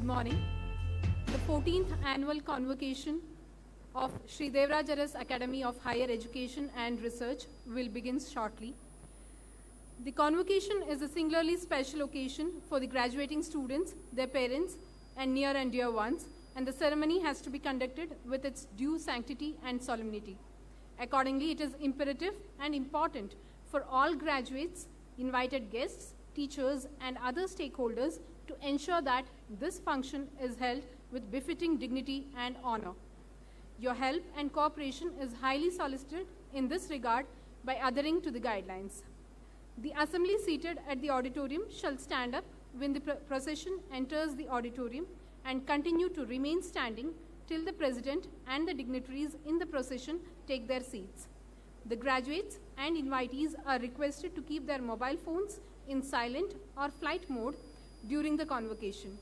morning. The 14th annual convocation of Sri Devaraja's Academy of Higher Education and Research will begin shortly. The convocation is a singularly special occasion for the graduating students, their parents, and near and dear ones, and the ceremony has to be conducted with its due sanctity and solemnity. Accordingly, it is imperative and important for all graduates, invited guests, teachers, and other stakeholders to ensure that this function is held with befitting dignity and honor. Your help and cooperation is highly solicited in this regard by adhering to the guidelines. The assembly seated at the auditorium shall stand up when the procession enters the auditorium and continue to remain standing till the president and the dignitaries in the procession take their seats. The graduates and invitees are requested to keep their mobile phones in silent or flight mode during the convocation.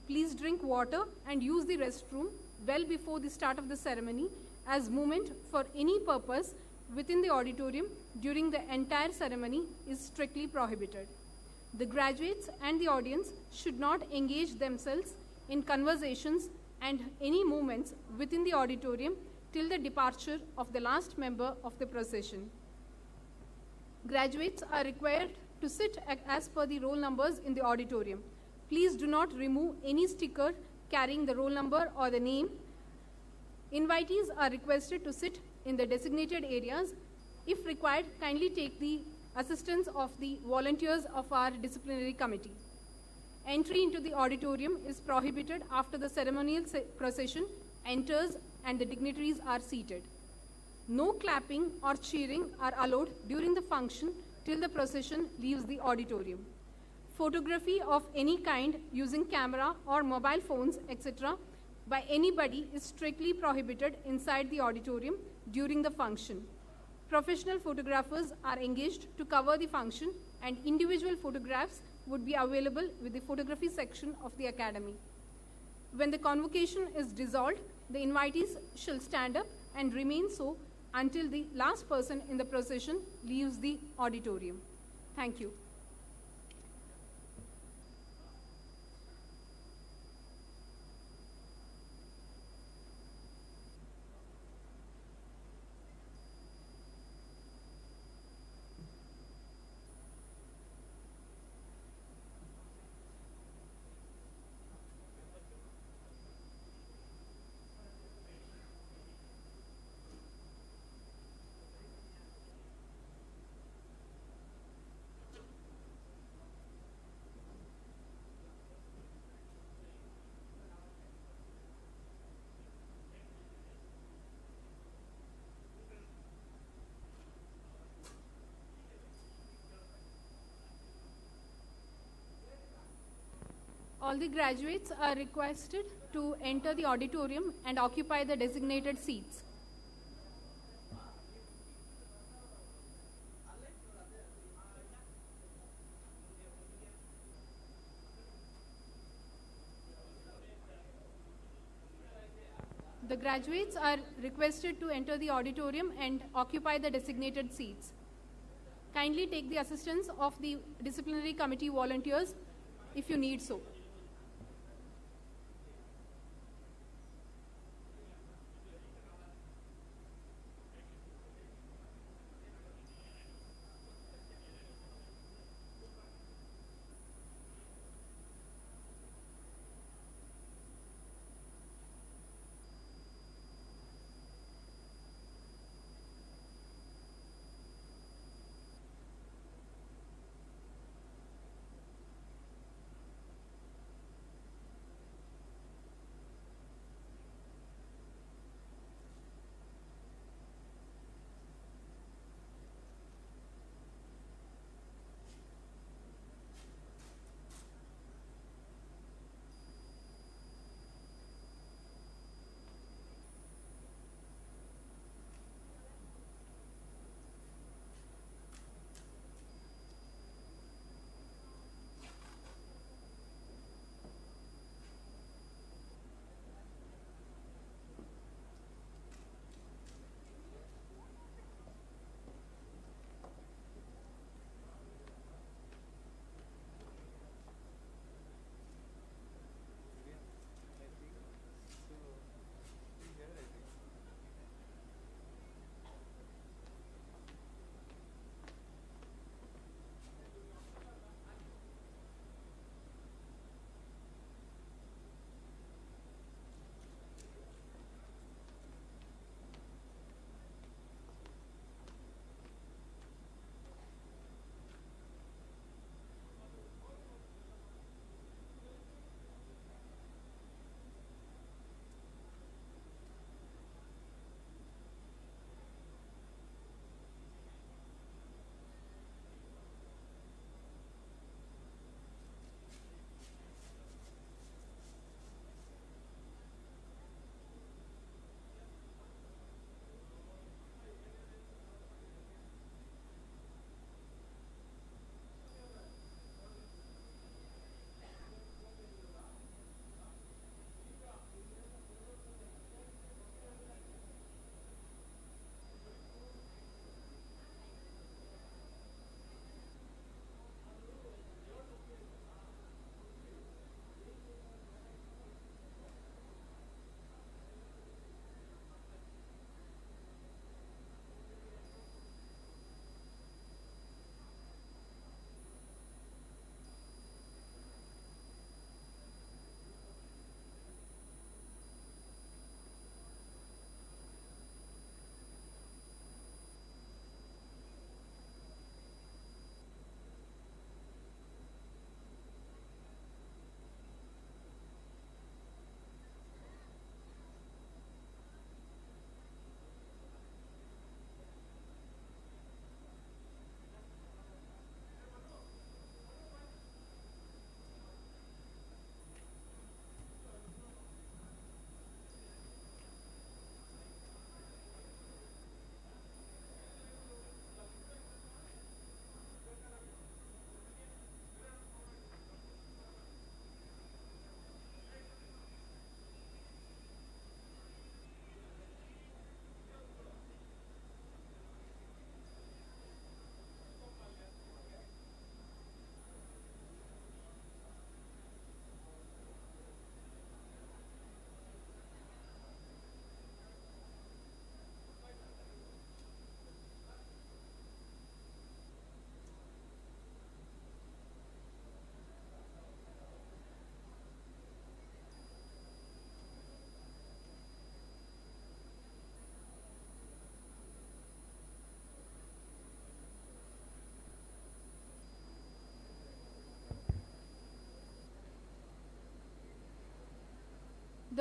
Please drink water and use the restroom well before the start of the ceremony, as movement for any purpose within the auditorium during the entire ceremony is strictly prohibited. The graduates and the audience should not engage themselves in conversations and any movements within the auditorium till the departure of the last member of the procession. Graduates are required to sit as per the roll numbers in the auditorium. Please do not remove any sticker carrying the roll number or the name. Invitees are requested to sit in the designated areas. If required, kindly take the assistance of the volunteers of our disciplinary committee. Entry into the auditorium is prohibited after the ceremonial procession enters and the dignitaries are seated. No clapping or cheering are allowed during the function till the procession leaves the auditorium. Photography of any kind using camera or mobile phones, etc., by anybody is strictly prohibited inside the auditorium during the function. Professional photographers are engaged to cover the function, and individual photographs would be available with the photography section of the academy. When the convocation is dissolved, the invitees shall stand up and remain so until the last person in the procession leaves the auditorium. Thank you. All the graduates are requested to enter the auditorium and occupy the designated seats. The graduates are requested to enter the auditorium and occupy the designated seats. Kindly take the assistance of the disciplinary committee volunteers if you need so.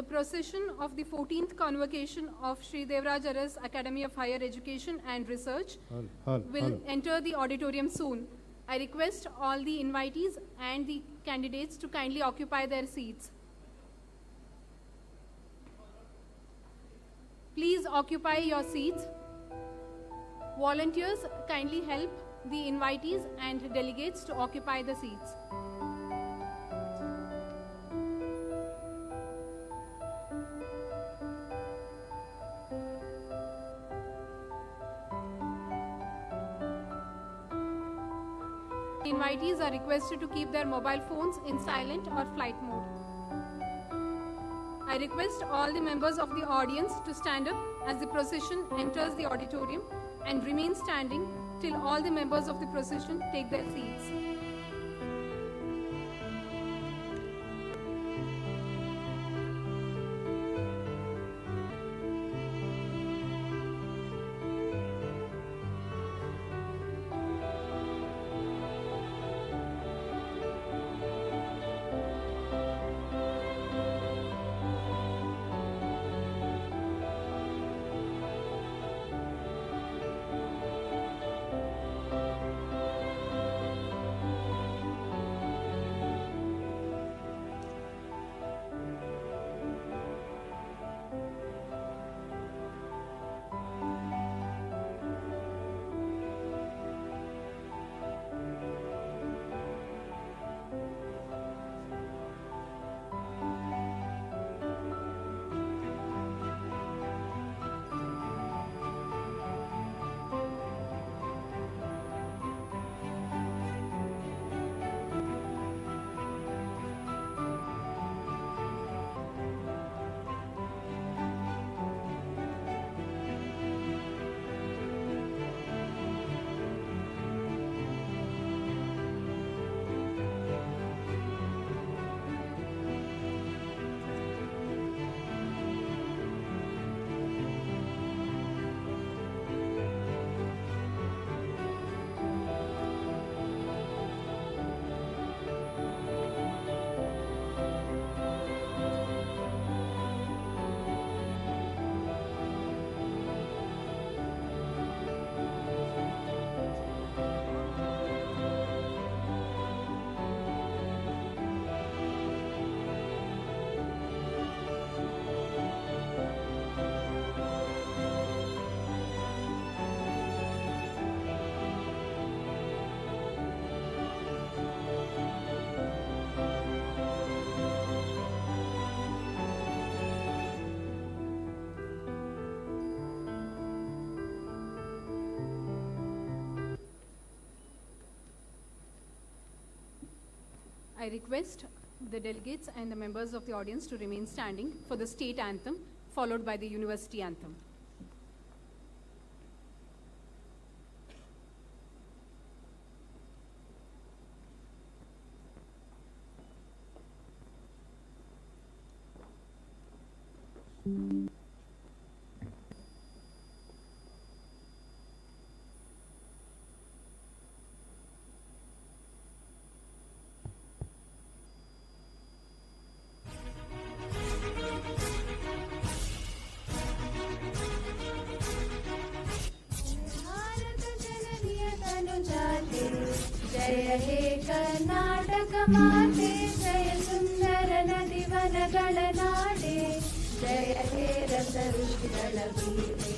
The procession of the 14th Convocation of Sri Devraj Aras Academy of Higher Education and Research will enter the auditorium soon. I request all the invitees and the candidates to kindly occupy their seats. Please occupy your seats. Volunteers, kindly help the invitees and delegates to occupy the seats. The invitees are requested to keep their mobile phones in silent or flight mode. I request all the members of the audience to stand up as the procession enters the auditorium and remain standing till all the members of the procession take their seats. I request the delegates and the members of the audience to remain standing for the state anthem, followed by the university anthem. जय हे कर्नाटक माते जय सुंदर नदी वनಗಳ ನಾಡೆ जय हे रस ಋಷಿಗಳ ಬೀಡೆ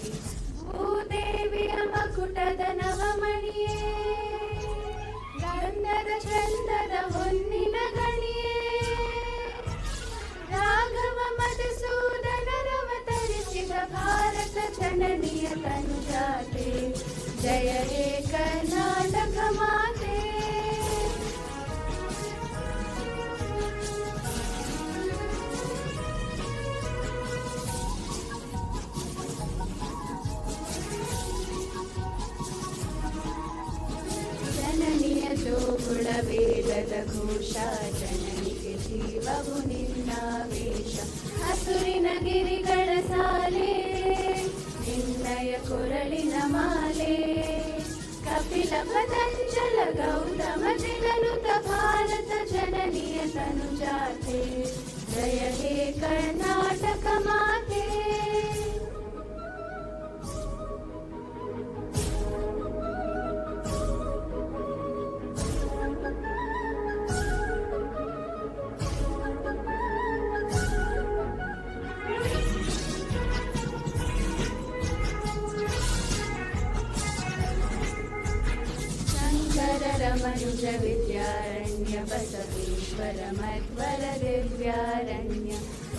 ಭೂದೇವಿಯ ಮಕುಟದ ನವಮಣಿಯೇ ಗಂಧದ ಚಂದದ ಹೊನ್ನಿನ ಗಣಿಯೇ ರಾಘವ ಮಧುಸೂದನರವತರಿಸಿದ ಭಾರತ ಜನನಿಯ ತನುಜಾತೆ जय हे कर्नाटक माते जननीय जोगुळ वेदದ ಘೋಷ ಜನನಿಗೆ ಜೀವವು ನಿನ್ನಾವೇಶ ಹಸುರಿನ ಗಿರಿಗಳ ಸಾಲೆ ನಿನ್ನಯ ಕೊರಳಿನ ಮಾಲೆ ಕಪಿಲ ಪತಂಜಲ ಗೌತಮ ಜಿಗನುತ ಭಾರತ ಜನನಿಯ ತನುಜಾತೆ ಜಯ ಹೇ ಕರ್ನಾಟಕ ಮಾತೆ. मनुज विद्यारण्य बसवेश्वर मध्वर दिव्यारण्य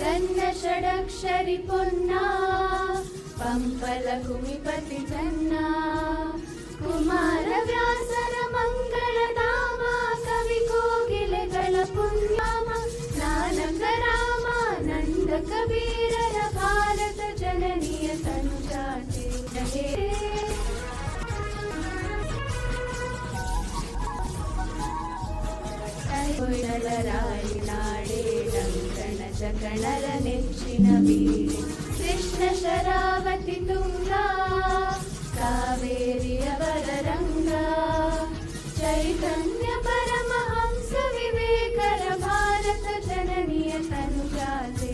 रन्न षडक्षरि पुन्ना पंपल कुमिपति जन्ना कुमार व्यासर मंगल धाम कवि कोगिಲೆಗಳ पुण्याम नानक रामानंद कबीरर भारत जननीय तनुजाते जहे. ರಾಯಿನಾಡೆ ಲಂಕಣ ಜಗಣರ ನೆಚ್ಚಿನ ಬೀಡೆ ಕೃಷ್ಣ ಶರಾವತಿ ತುಂಗ ಕಾವೇರಿಯವರ ರಂಗ ಚೈತನ್ಯ ಪರಮಹಂಸ ವಿವೇಕರ ಭಾರತ ಜನನಿಯ ತನುಜಾತೆ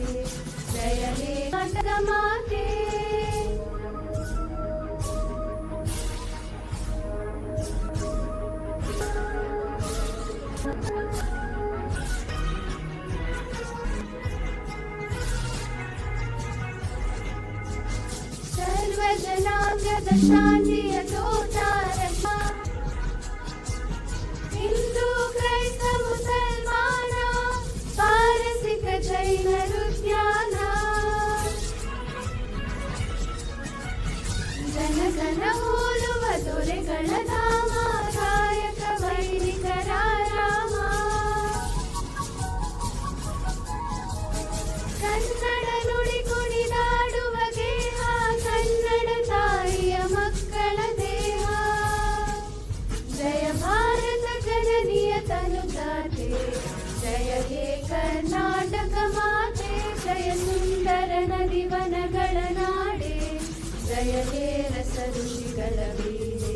ಜಯ ಹೇ ಕರ್ನಾಟಕ ಮಾತೆ. ಸರ್ವಜನಾಂಗದ ಶಾಂತಿಯ ತೋಟಾರ ಹಿಂದೂ ಕ್ರೈಸ್ತ ಮುಸಲ್ಮಾನ ಪಾರಸಿಕ ಜೈನರು ಜ್ಞಾನ ಜನಗಣ ಹೋಲುವ ದೊರೆಗಳ ಧಾಮ ಕಾಯಕ ವೈದಿಕರ ರಾಮ. ಕನ್ನಡ ನುಡಿ ಕುಣಿದಾಡುವ ಗೇಹ ಕನ್ನಡ ತಾಯಿಯ ಮಕ್ಕಳ ದೇಹ. ಜಯ ಭಾರತ ಜನನಿಯ ತನುಜಾತೆ ಜಯ ಹೇ ಕರ್ನಾಟಕ ಮಾತೆ. ಜಯ ಸುಂದರ ನದಿವನಗಳ ನಾಡೆ ಜಯ ಹೇ ರಸ ಋಷಿಗಳ ಬೀಡೆ.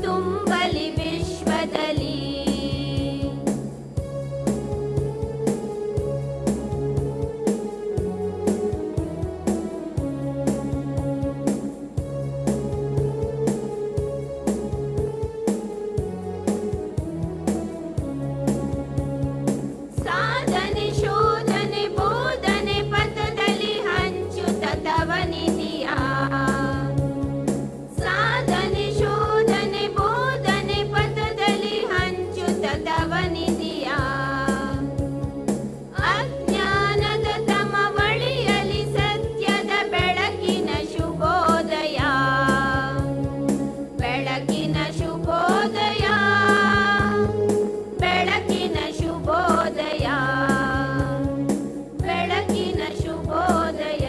ತುಂಬಲಿ ವಿಶ್ವದಲ್ಲಿ. ಸಾಧನೆ ಶೋಧನೆ ಬೋಧನೆ ಪಥದಲ್ಲಿ ಹಂಚುತ್ತ ತವನಿದೆಯ. ಸಾಧನೆ ಶೋಧನೆ ಬೋಧನೆ ಪಥದಲ್ಲಿ ಹಂಚುತ್ತ ತವನಿದೆಯ. ಅಜ್ಞಾನದ ತಮ ಬಳಿಯಲಿ ಸತ್ಯದ ಬೆಳಕಿನ ಶುಭೋದಯ. ಬೆಳಕಿನ ಶುಭೋದಯ. ಬೆಳಕಿನ ಶುಭೋದಯ. ಬೆಳಕಿನ ಶುಭೋದಯ.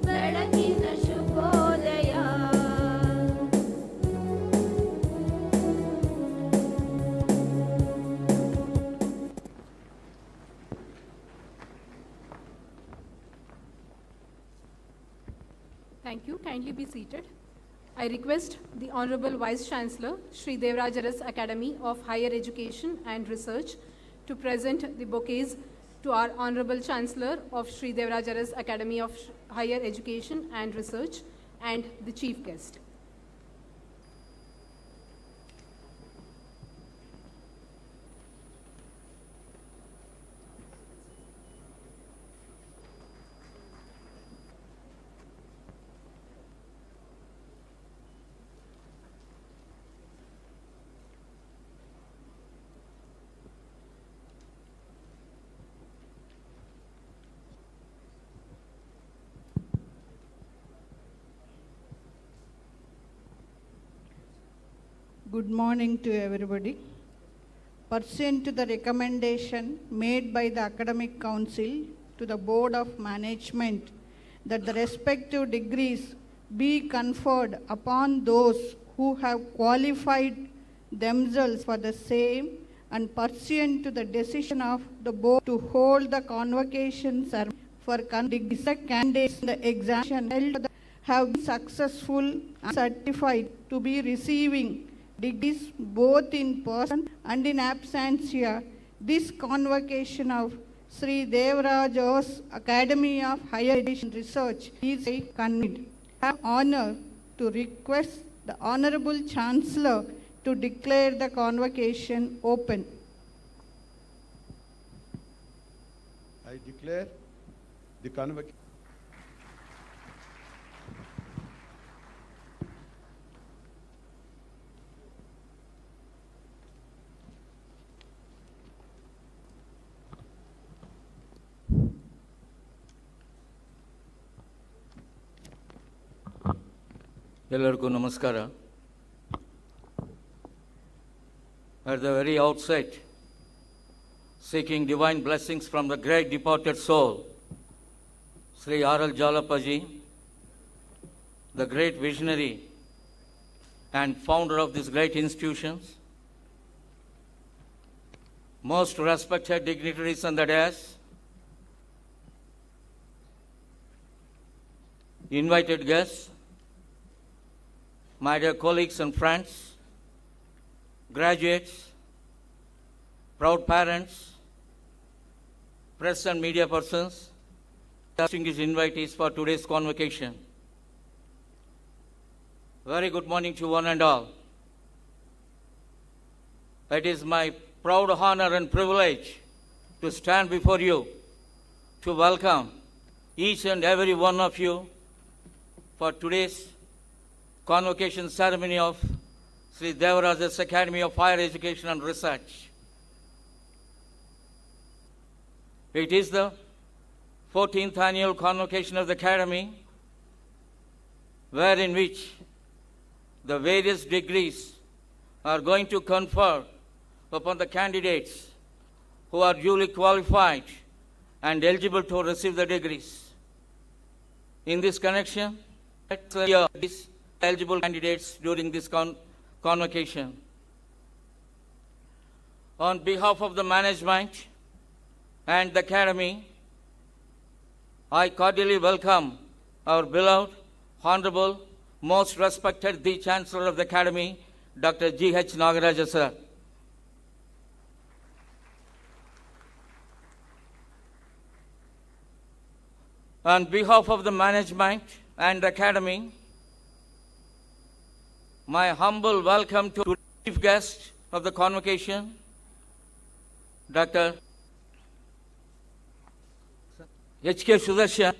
ಬೆಳಕಿನ ಶುಭೋದಯ. Thank you. Kindly be seated. I request the Honorable Vice Chancellor, Shri Devraj Aras Academy of Higher Education and Research, to present the bouquets to our Honorable Chancellor of Shri Devraj Aras Academy of Higher Education and Research and the Chief Guest. Good morning to everybody. Pursuant to the recommendation made by the Academic Council to the Board of Management that the respective degrees be conferred upon those who have qualified themselves for the same, and pursuant to the decision of the Board to hold the convocation ceremony for candidates in the examination held have been successful and certified to be receiving degrees both in person and in absentia. This convocation of Sri Devaraja's Academy of Higher Education Research is a convened. I have honor to request the Honorable Chancellor to declare the convocation open. I declare the convocation. ಎಲ್ಲರಿಗೂ ನಮಸ್ಕಾರ. At the very outset, seeking divine blessings from the great departed soul, Sri R.L. Jalapaji, the great visionary and founder of these great institutions, most respected dignitaries on the dais, invited guests, my dear colleagues and friends, graduates, proud parents, press and media persons, distinguished invitees for today's convocation. Very good morning to one and all. It is my proud honor and privilege to stand before you to welcome each and every one of you for today's convocation ceremony of Sri Devaraja's Academy of Higher Education and Research. It is the 14th annual convocation of the Academy, wherein which the various degrees are going to confer upon the candidates who are duly qualified and eligible to receive the degrees. In this connection, let's hear these eligible candidates during this convocation. On behalf of the management and the Academy, I cordially welcome our beloved, honorable, most respected the Chancellor of the Academy, Dr. G.H. Nagaraja, sir. On behalf of the management and Academy, my humble welcome to the chief guest of the convocation, Dr. H.K. Sudarshan,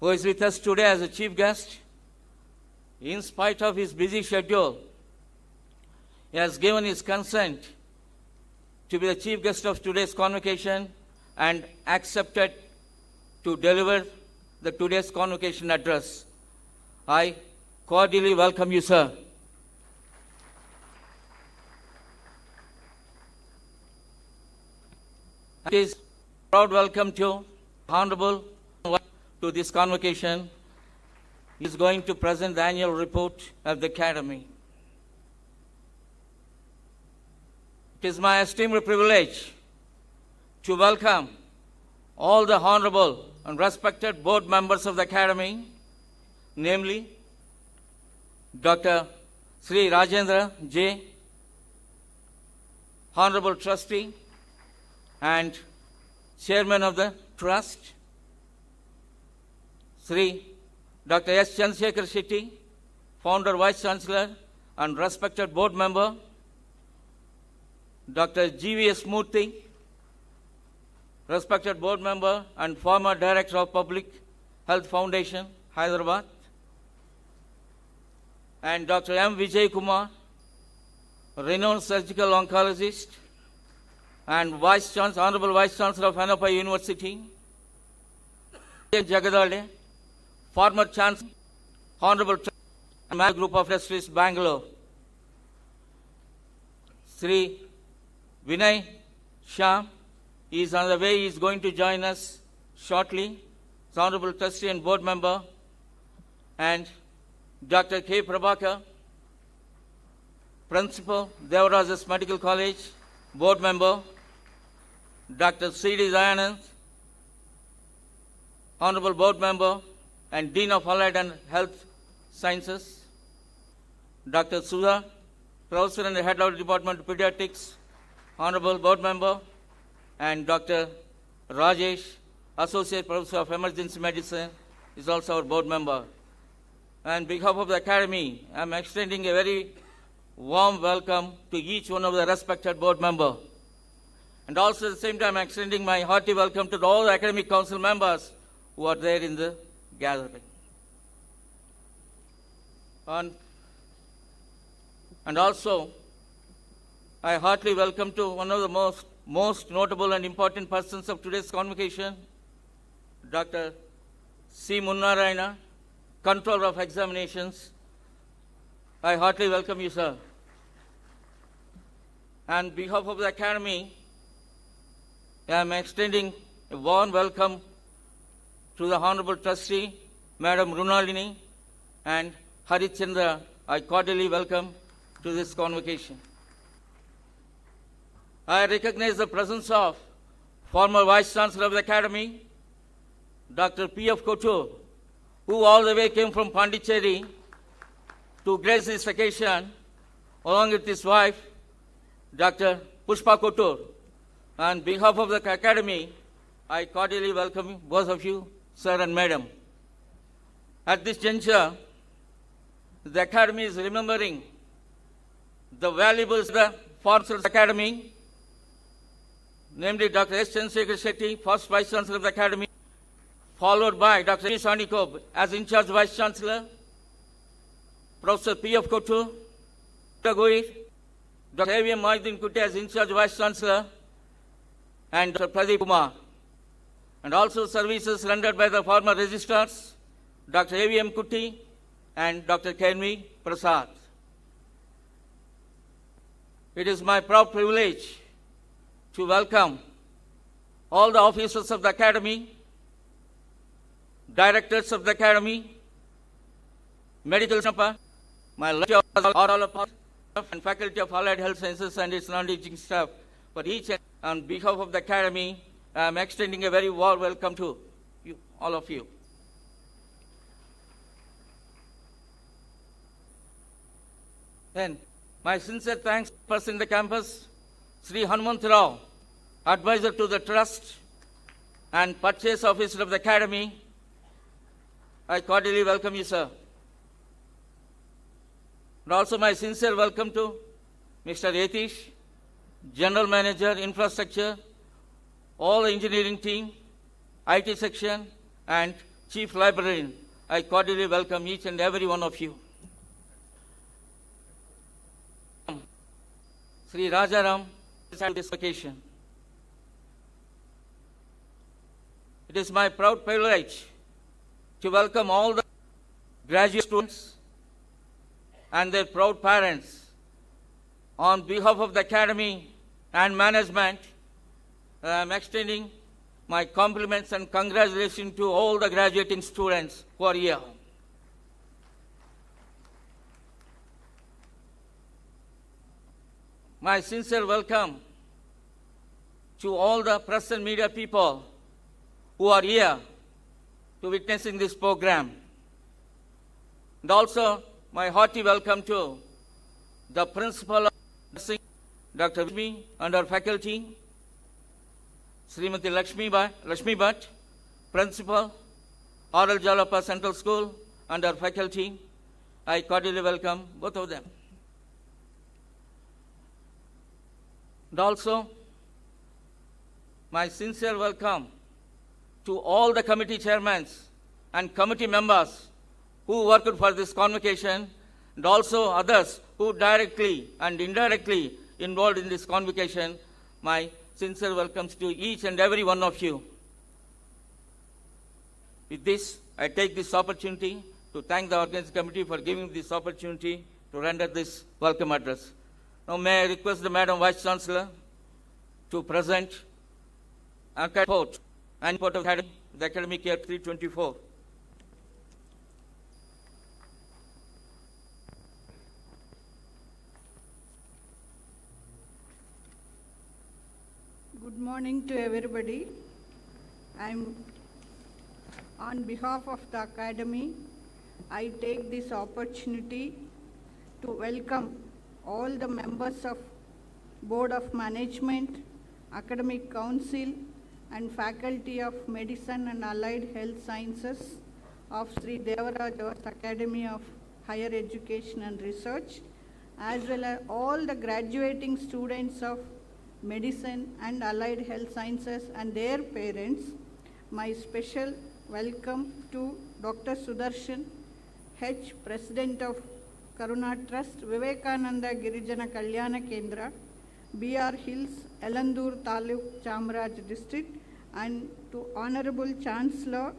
who is with us today as a chief guest. In spite of his busy schedule, he has given his consent to be the chief guest of today's convocation and accepted to deliver the today's convocation address. I cordially welcome you, sir. It is a proud welcome to Honorable to this convocation. He is going to present the annual report of the Academy. It is my esteemed privilege to welcome all the honorable and respected board members of the Academy, namely Dr. Sri Rajendra J., Honorable Trustee and Chairman of the Trust, Sri Dr. S. Chandrasekhar Shetty, Founder, Vice Chancellor and respected board member, Dr. G.V.S. Murthy, respected board member and former Director of Public Health Foundation, Hyderabad, and Dr. M. Vijay Kumar, renowned surgical oncologist and Honorable Vice Chancellor of Hanapai University, Jagadale, former Chancellor, Honorable Group of Trustees, Bangalore, Sri Vinay Shah is on the way. He is going to join us shortly. His Honorable Trustee and Board Member, and Dr. K. Prabhakar, Principal, Devarajas Medical College, Board Member, Dr. C.D. Dayanand, Honorable Board Member and Dean of Allied and Health Sciences, Dr. Sudha, Professor and Head of the Department of Pediatrics, Honorable Board Member, and Dr. Rajesh, Associate Professor of Emergency Medicine, is also our board member. On behalf of the Academy, I am extending a very warm welcome to each one of the respected board members. And also at the same time, I am extending my hearty welcome to all the Academic Council members who are there in the gathering. And also, I heartily welcome to one of the most notable and important persons of today's convocation, Dr. C. Munnarayana, Controller of Examinations. I heartily welcome you, sir. On behalf of the Academy, I am extending a warm welcome to the Honorable Trustee, Madam Runalini, and Harichandra. I cordially welcome to this convocation. I recognize the presence of former Vice Chancellor of the Academy, Dr. P.F. Kotur, who all the way came from Pondicherry to grace this occasion, along with his wife, Dr. Pushpa Kotur. On behalf of the Academy, I cordially welcome both of you, sir and madam. At this juncture, the Academy is remembering the valuables of the former Academy, namely Dr. S. Chandrasekhar Shetty, first Vice Chancellor of the Academy, followed by Dr. E. Sanikob as in charge Vice Chancellor, Professor P.F. Kotur, Dr. Goir, Dr. A.V.M. Mahiuddin Kutti as in charge Vice Chancellor, and Dr. Pradeep Kumar. And also services rendered by the former registrars, Dr. A.V.M. Kutti and Dr. K.N.V. Prasad. It is my proud privilege to welcome all the officers of the Academy, directors of the Academy, medical staff, my lecturers, all of us, and faculty of Allied Health Sciences and its non-teaching staff. For each and on behalf of the Academy, I am extending a very warm welcome to you, all of you. Then, my sincere thanks to the person in the campus, Sri Hanumanth Rao, advisor to the trust and purchase officer of the academy. I cordially welcome you, sir. And also my sincere welcome to Mr. Yatish, General Manager, Infrastructure, all the engineering team, IT section, and Chief Librarian. I cordially welcome each and every one of you. Sri Rajaram, this occasion. It is my proud privilege to welcome all the graduate students and their proud parents. On behalf of the Academy and management, I am extending my compliments and congratulations to all the graduating students who are here. My sincere welcome to all the press and media people who are here to witnessing this program. And also my hearty welcome to the principal of Dr. Vishmi and our faculty, Srimati Lakshmi Bhatt, principal, R.L. Jalapa Central School and our faculty. I cordially welcome both of them. And also, my sincere welcome to all the committee chairmen and committee members who worked for this convocation, and also others who directly and indirectly involved in this convocation. My sincere welcomes to each and every one of you. With this, I take this opportunity to thank the organizing committee for giving this opportunity to render this welcome address. Now may I request the Madam Vice Chancellor to present a report and report of the academic year 324. Good morning to everybody. I'm on behalf of the Academy, I take this opportunity to welcome all the members of Board of Management, Academic Council, and Faculty of Medicine and Allied Health Sciences of Sri Devaraja Academy of Higher Education and Research, as well as all the graduating students of Medicine and Allied Health Sciences and their parents. My special welcome to Dr. Sudarshan H., President of Karuna Trust, Vivekananda Girijana Kalyana Kendra, B.R. Hills, Elandur Taluk, Chamaraj District, and to Honorable Chancellor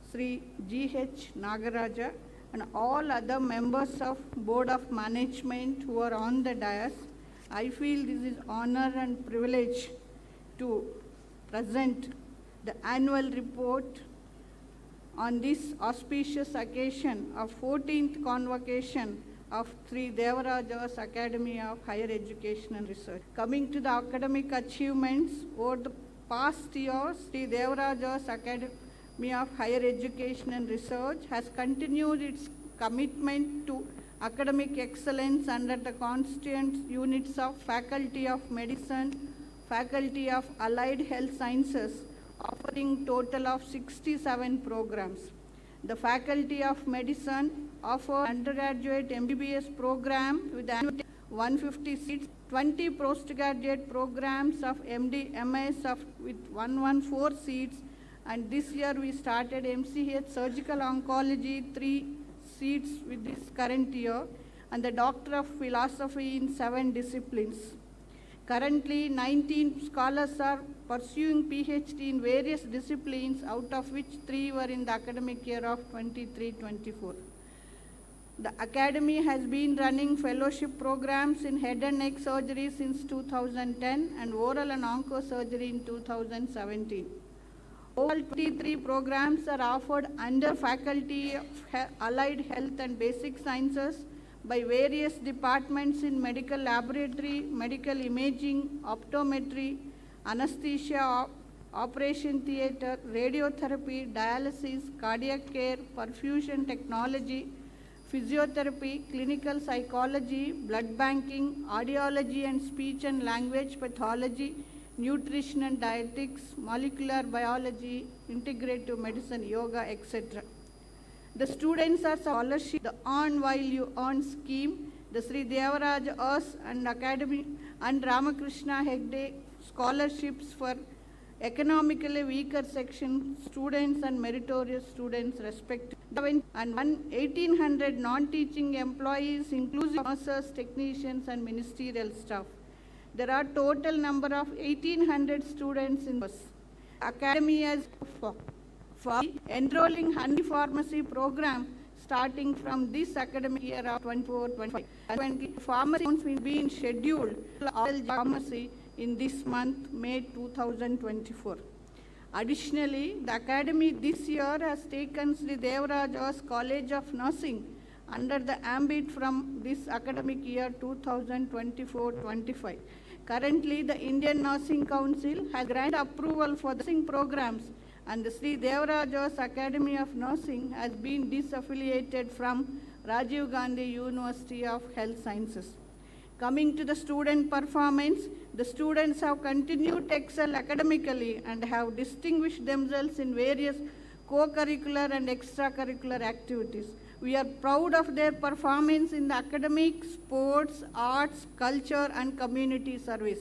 Sri G.H. Nagaraja and all other members of Board of Management who are on the dais. I feel this is honor and privilege to present the annual report on this auspicious occasion of 14th Convocation of Sri Devaraja's Academy of Higher Education and Research. Coming to the academic achievements, over the past year, Sri Devaraja's Academy of Higher Education and Research has continued its commitment to academic excellence under the constituent units of Faculty of Medicine, Faculty of Allied Health Sciences, offering total of 67 programs. The Faculty of Medicine offer undergraduate MBBS program with 150 seats, 20 postgraduate programs of MD, MS with 114 seats, and this year we started MCH Surgical Oncology 3 seats with this current year, and the Doctor of Philosophy in 7 disciplines. Currently, 19 scholars are pursuing PhD in various disciplines, out of which 3 were in the academic year of 23-24. The Academy has been running fellowship programs in head and neck surgery since 2010 and oral and onco-surgery in 2017. All 23 programs are offered under Faculty of Allied Health and Basic Sciences by various departments in medical laboratory, medical imaging, optometry, anesthesia, operation theatre, radiotherapy, dialysis, cardiac care, perfusion technology, physiotherapy, clinical psychology, blood banking, audiology and speech and language pathology, nutrition and dietetics, molecular biology, integrative medicine, yoga, etc. The students are scholarship, the Earn While You Earn scheme, the Sri Devaraj Earth and Academy and Ramakrishna Hegde scholarships for economically weaker section students and meritorious students respectively, and 1,800 non-teaching employees including nurses, technicians and ministerial staff. There are total number of 1,800 students in this. Academy has for enrolling honey pharmacy program starting from this academic year of 24-25. Currently, pharmacy will be scheduled pharmacy in this month, May 2024. Additionally, the Academy this year has taken Sri Devaraj College of Nursing under the ambit from this academic year 2024-25. Currently, the Indian Nursing Council has granted approval for the nursing programs, and the Sri Devaraj Academy of Nursing has been disaffiliated from Rajiv Gandhi University of Health Sciences. Coming to the student performance, the students have continued to excel academically and have distinguished themselves in various co-curricular and extracurricular activities. We are proud of their performance in the academic, sports, arts, culture and community service.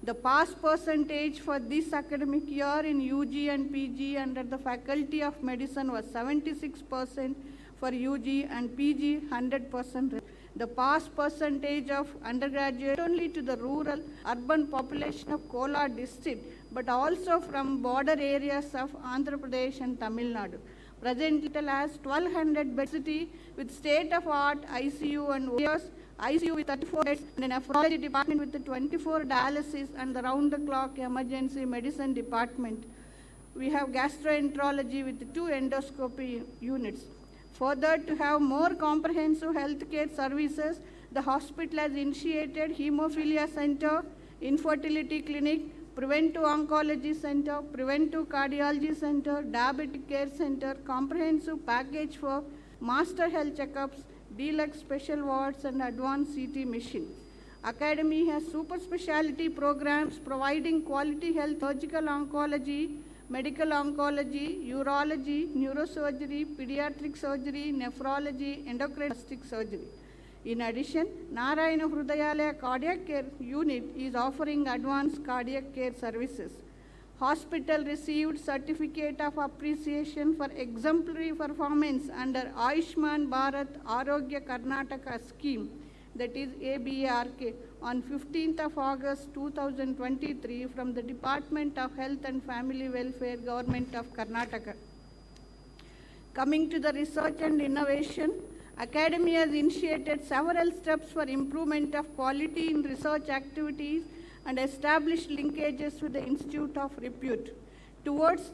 The pass percentage for this academic year in UG and PG under the Faculty of Medicine was 76% for UG and PG 100%. The pass percentage of undergraduate only to the rural urban population of Kolar district, but also from border areas of Andhra Pradesh and Tamil Nadu. Presently, it has 1,200 bed city with state-of-art ICU and OPS, ICU with 34 beds, and a nephrology department with 24 dialysis and the round-the-clock emergency medicine department. We have gastroenterology with 2 endoscopy units. Further, to have more comprehensive healthcare services, the hospital has initiated Hemophilia Center, Infertility Clinic, Preventive Oncology Center, Preventive Cardiology Center, Diabetic Care Center, comprehensive package for master health checkups, deluxe special wards and advanced CT machine. Academy has super specialty programs providing quality health, surgical oncology, medical oncology, urology, neurosurgery, pediatric surgery, nephrology, endocrinologic surgery. In addition, Narayana Hrudayalaya Cardiac Care Unit is offering advanced cardiac care services. Hospital received Certificate of Appreciation for exemplary performance under Ayushman Bharat Arogya Karnataka scheme, that is ABARK, on 15th of August 2023 from the Department of Health and Family Welfare, Government of Karnataka. Coming to the research and innovation, Academy has initiated several steps for improvement of quality in research activities and established linkages with the Institute of Repute. Towards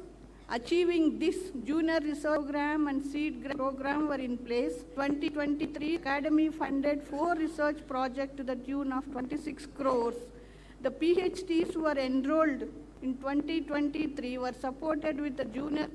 achieving this, junior research program and seed grant program were in place. 2023, Academy funded 4 research projects to the tune of 26 crores. The PhDs who were enrolled in 2023 were supported with the junior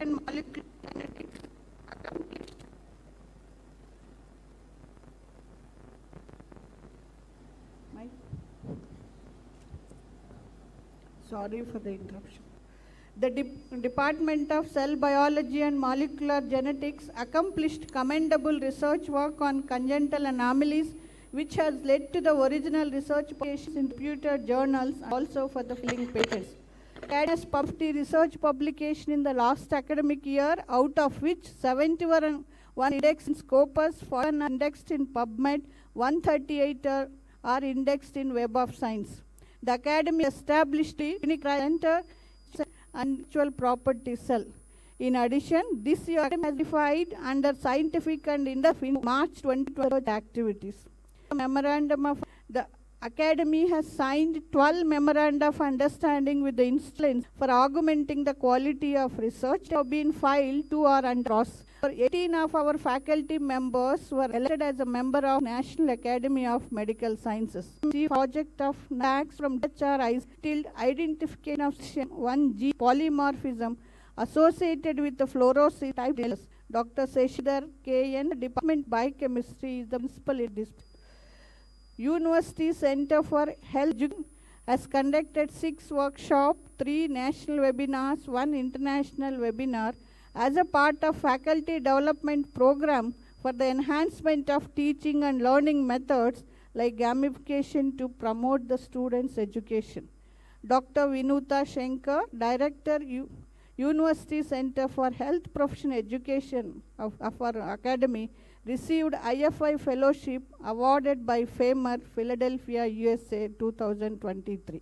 and molecular genetics accomplished. Sorry for the interruption. The Department of Cell Biology and Molecular Genetics accomplished commendable research work on congenital anomalies, which has led to the original research publications in reputed journals and also for the filing patents. Academy has published research publication in the last academic year, out of which 71 indexed in Scopus, 4 indexed in PubMed, 138 are indexed in Web of Science. The Academy established the Clinical Center and Intellectual Property Cell. In addition, this year has defined under scientific and industry March 2020 activities. Memorandum of the Academy has signed 12 memoranda of understanding with the institutions for augmenting the quality of research. Have been filed 2 are under process. 18 of our faculty members were elected as a member of National Academy of Medical Sciences. The project of NACS from HRIs till identification of 1G polymorphism associated with the fluorosis type. Dr. Seshidhar K.N. Department Biochemistry is the principal in this. University Center for Health has conducted 6 workshops, 3 national webinars, 1 international webinar as a part of faculty development program for the enhancement of teaching and learning methods like gamification to promote the students' education. Dr. Vinuta Shankar, Director, University Center for Health Professional Education of our Academy, received IFI Fellowship awarded by FAMER, Philadelphia, USA 2023.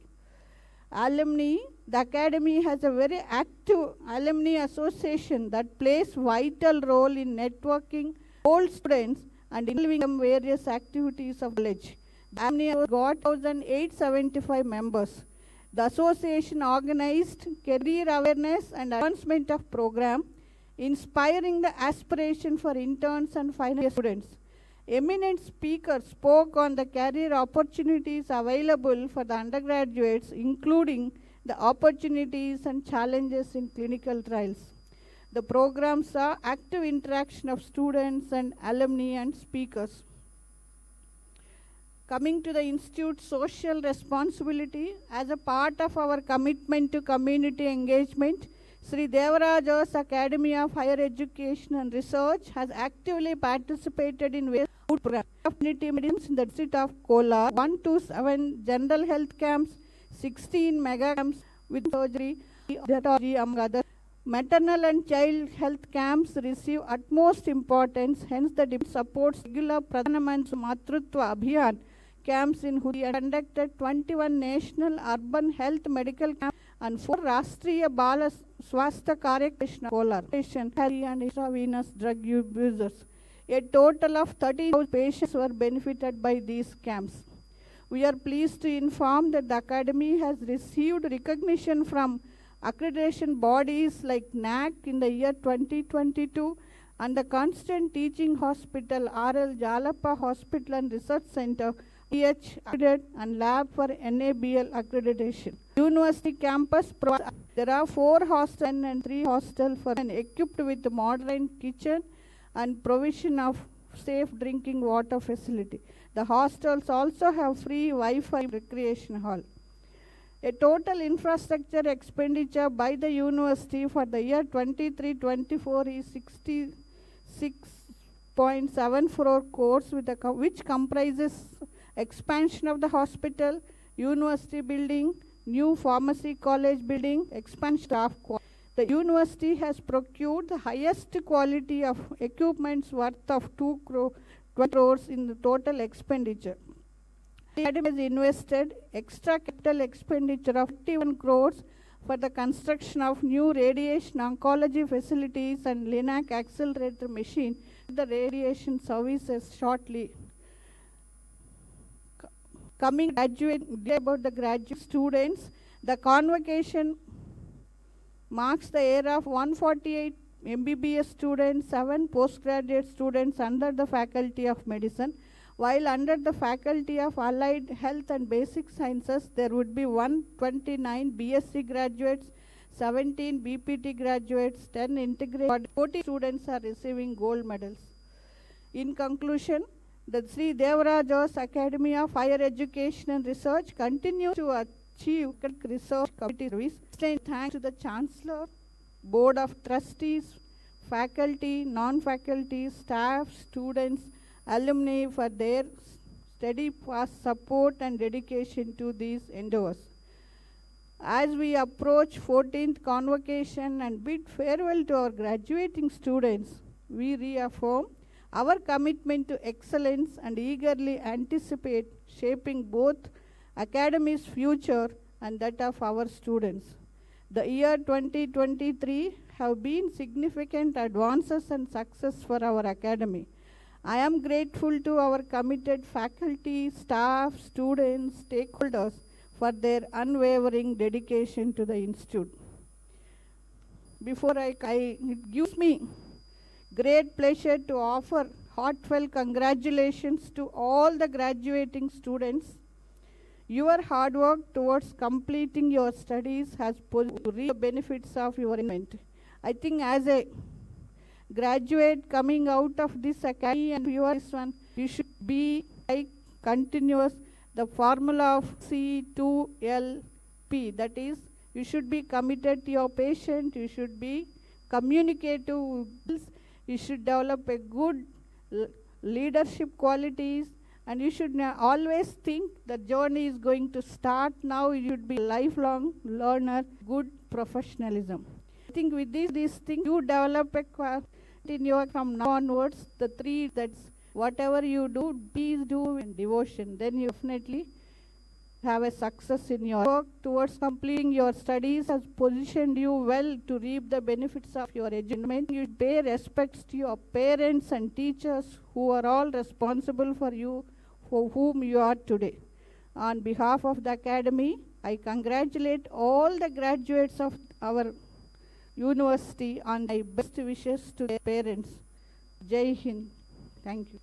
Alumni, the Academy has a very active alumni association that plays vital role in networking old students and involving them various activities of college. The alumni has got 1,875 members. The association organized career awareness and advancement of program, inspiring the aspiration for interns and final year students. Eminent speakers spoke on the career opportunities available for the undergraduates, including the opportunities and challenges in clinical trials. The program saw active interaction of students and alumni and speakers. Coming to the Institute's social responsibility, as a part of our commitment to community engagement, Sri Devaraja's Academy of Higher Education and Research has actively participated in various programs of community medicine in the district of Kolar, 1 to 7 general health camps, 16 mega camps with surgery, dermatology, among others. Maternal and child health camps receive utmost importance, hence the department supports regular Pradhan Mantri Matrutva Abhiyan camps in Hudi and conducted 21 national urban health medical camps and 4 Rashtriya Bala Swastha Karyakram Kolar patient and intravenous drug users. A total of 30,000 patients were benefited by these camps. We are pleased to inform that the Academy has received recognition from accreditation bodies like NAC in the year 2022 and the Constant Teaching Hospital, RL Jalapa Hospital and Research Center, PH accredited, and lab for NABL accreditation. University campus, there are 4 hostels and 3 hostels for and equipped with modern kitchen and provision of safe drinking water facility. The hostels also have free Wi-Fi recreation hall. A total infrastructure expenditure by the university for the year 23-24 is 66.74 crores, which comprises expansion of the hospital, university building, new pharmacy college building, expansion staff. The university has procured the highest quality of equipments worth of 2 crores in the total expenditure. The Academy has invested extra capital expenditure of 51 crores for the construction of new radiation oncology facilities and LINAC accelerator machine. The radiation services shortly. Coming about the graduate students, the convocation marks the era of 148 MBBS students, 7 postgraduate students under the Faculty of Medicine, while under the Faculty of Allied Health and Basic Sciences, there would be 129 BSc graduates, 17 BPT graduates, 10 integrated, 40 students are receiving gold medals. In conclusion, the Sri Devaraja's Academy of Higher Education and Research continues to achieve research committee service. Thanks to the Chancellor, Board of Trustees, faculty, non-faculty, staff, students, alumni for their steadfast support and dedication to these endeavors. As we approach 14th convocation and bid farewell to our graduating students, we reaffirm our commitment to excellence and eagerly anticipate shaping both Academy's future and that of our students. The year 2023 have been significant advances and success for our Academy. I am grateful to our committed faculty, staff, students, stakeholders for their unwavering dedication to the Institute. Before it gives me great pleasure to offer heartfelt congratulations to all the graduating students. Your hard work towards completing your studies has reaped the benefits of your investment. I think as a graduate coming out of this academy and you should be like continuous the formula of C2LP, that is, you should be committed to your patient, you should be communicative, you should develop a good leadership qualities, and you should always think the journey is going to start now. You should be a lifelong learner, good professionalism. I think with these things, you develop a quality in your from now onwards. The three, that's whatever you do, please do in devotion. Then you definitely have a success in your work towards completing your studies has positioned you well to reap the benefits of your education. You pay respects to your parents and teachers who are all responsible for you, for whom you are today. On behalf of the Academy, I congratulate all the graduates of our university and my best wishes to their parents. Jai Hind. Thank you.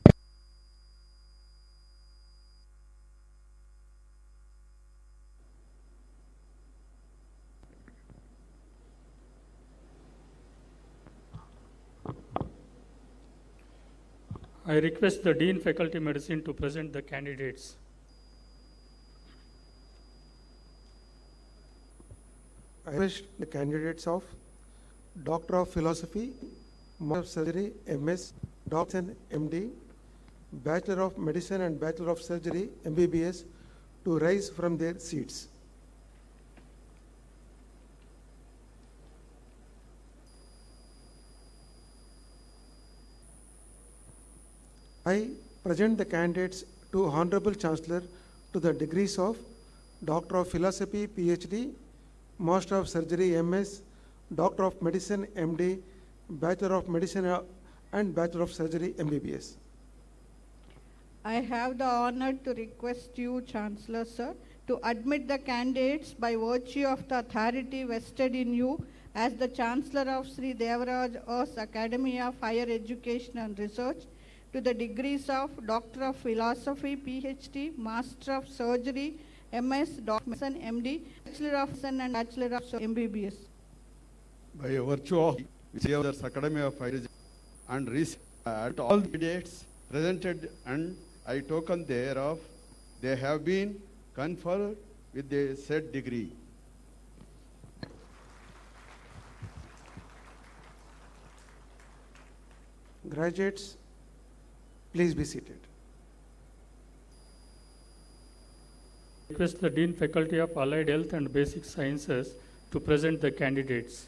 I request the Dean Faculty Medicine to present the candidates. I request the candidates of Doctor of Philosophy, Master of Surgery, MS, Doctor MD, Bachelor of Medicine and Bachelor of Surgery, MBBS, to rise from their seats. I present the candidates to Honorable Chancellor to the degrees of Doctor of Philosophy, PhD, Master of Surgery, MS, Doctor of Medicine, MD, Bachelor of Medicine and Bachelor of Surgery, MBBS. I have the honor to request you, Chancellor Sir, to admit the candidates by virtue of the authority vested in you as the Chancellor of Sri Devaraja's Academy of Higher Education and Research to the degrees of Doctor of Philosophy, PhD, Master of Surgery, MS, Doctor of Medicine, MD, Bachelor of Medicine and Bachelor of MBBS. By virtue of Devaraja's Academy of Higher Education and Research, at all the candidates presented and I token thereof, they have been conferred with the said degree. Graduates, please be seated. Request the Dean Faculty of Allied Health and Basic Sciences to present the candidates.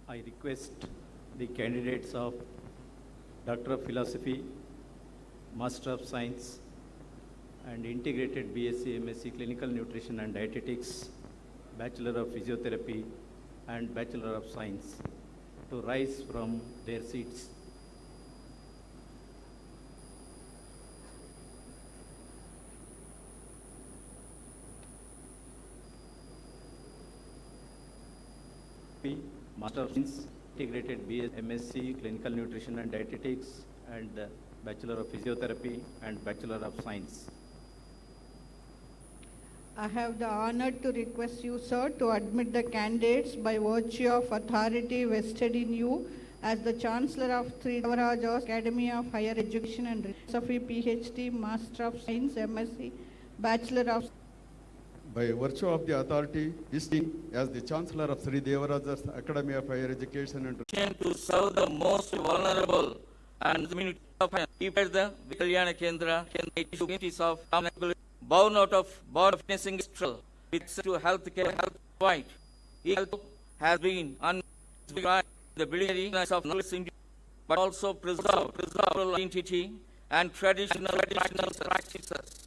I request the candidates of Doctor of Philosophy, Master of Science and Integrated BSc, MSc Clinical Nutrition and Dietetics, Bachelor of Physiotherapy and Bachelor of Science to rise from their seats. Master of Science, Integrated BSc, MSc Clinical Nutrition and Dietetics and Bachelor of Physiotherapy and Bachelor of Science. I have the honor to request you, sir, to admit the candidates by virtue of authority vested in you as the Chancellor of Sri Devaraja's Academy of Higher Education and Philosophy, PhD, Master of Science, MSc, Bachelor of. By virtue of the authority vested as the Chancellor of Sri Devaraja's Academy of Higher Education and To serve the most vulnerable and the community of the Vikalyana Kendra communities of born out of nursing struggle with to healthcare provide. Health has been the belief of knowledge, but also preserve identity and traditional practices.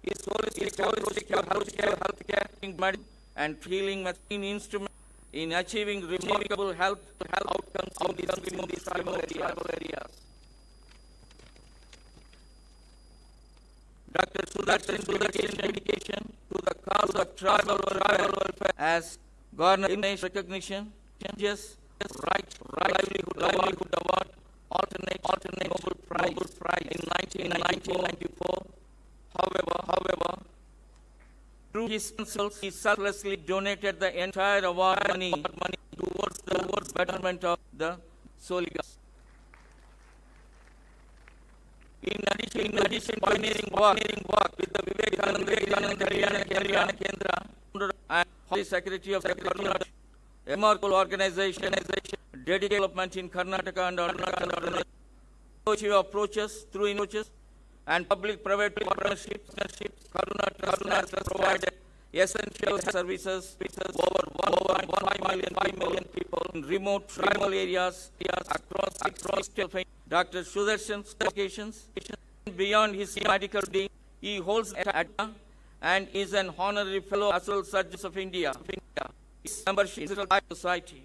His holistic healthcare and healing machine instrument in achieving remarkable health outcomes in these tribal areas. Dr. Sudarshan's dedication to the cause of tribal welfare as garnered recognition, just right livelihood award, alternate Nobel Prize in 1994. However, through his counsels, he selflessly donated the entire award money towards the betterment of the Soligas. In addition, pioneering work with the Vivekananda Haryana Kendra and Holy Secretary of Karnataka, a remarkable organization dedicated to development in Karnataka and Andhra Pradesh, approaches through innovations and public-private partnerships. Karnataka has provided essential services over 1.5 million people in remote tribal areas across Dr. Sudarshan's vocations. Beyond his medical degree, he holds at and is an honorary fellow of the Surgeons of India. His membership is a society.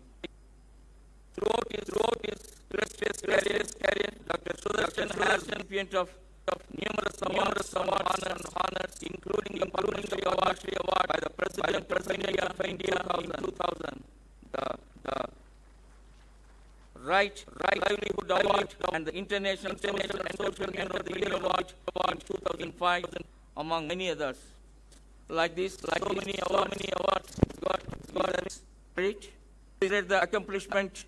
Throughout his illustrious career, Dr. Sudarshan has been recipient of numerous honors, including the award by the President of India in 2000, the Right Livelihood Award, and the International Social Media Award in 2005, among many others. Like so many awards got great the accomplishment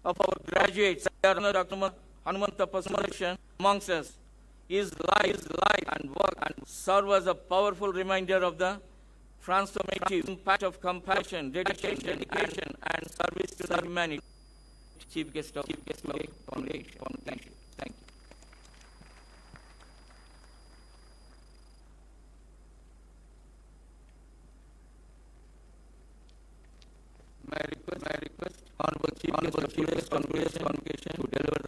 of our graduates, Dr. Hanumantappa Sudarshan amongst us. His life and work and serve as a powerful reminder of the transformative impact of compassion, dedication, and service to the humanity. Chief Guest of Convocation. Thank you. My request, Honorable Chief Guest of today's Convocation to deliver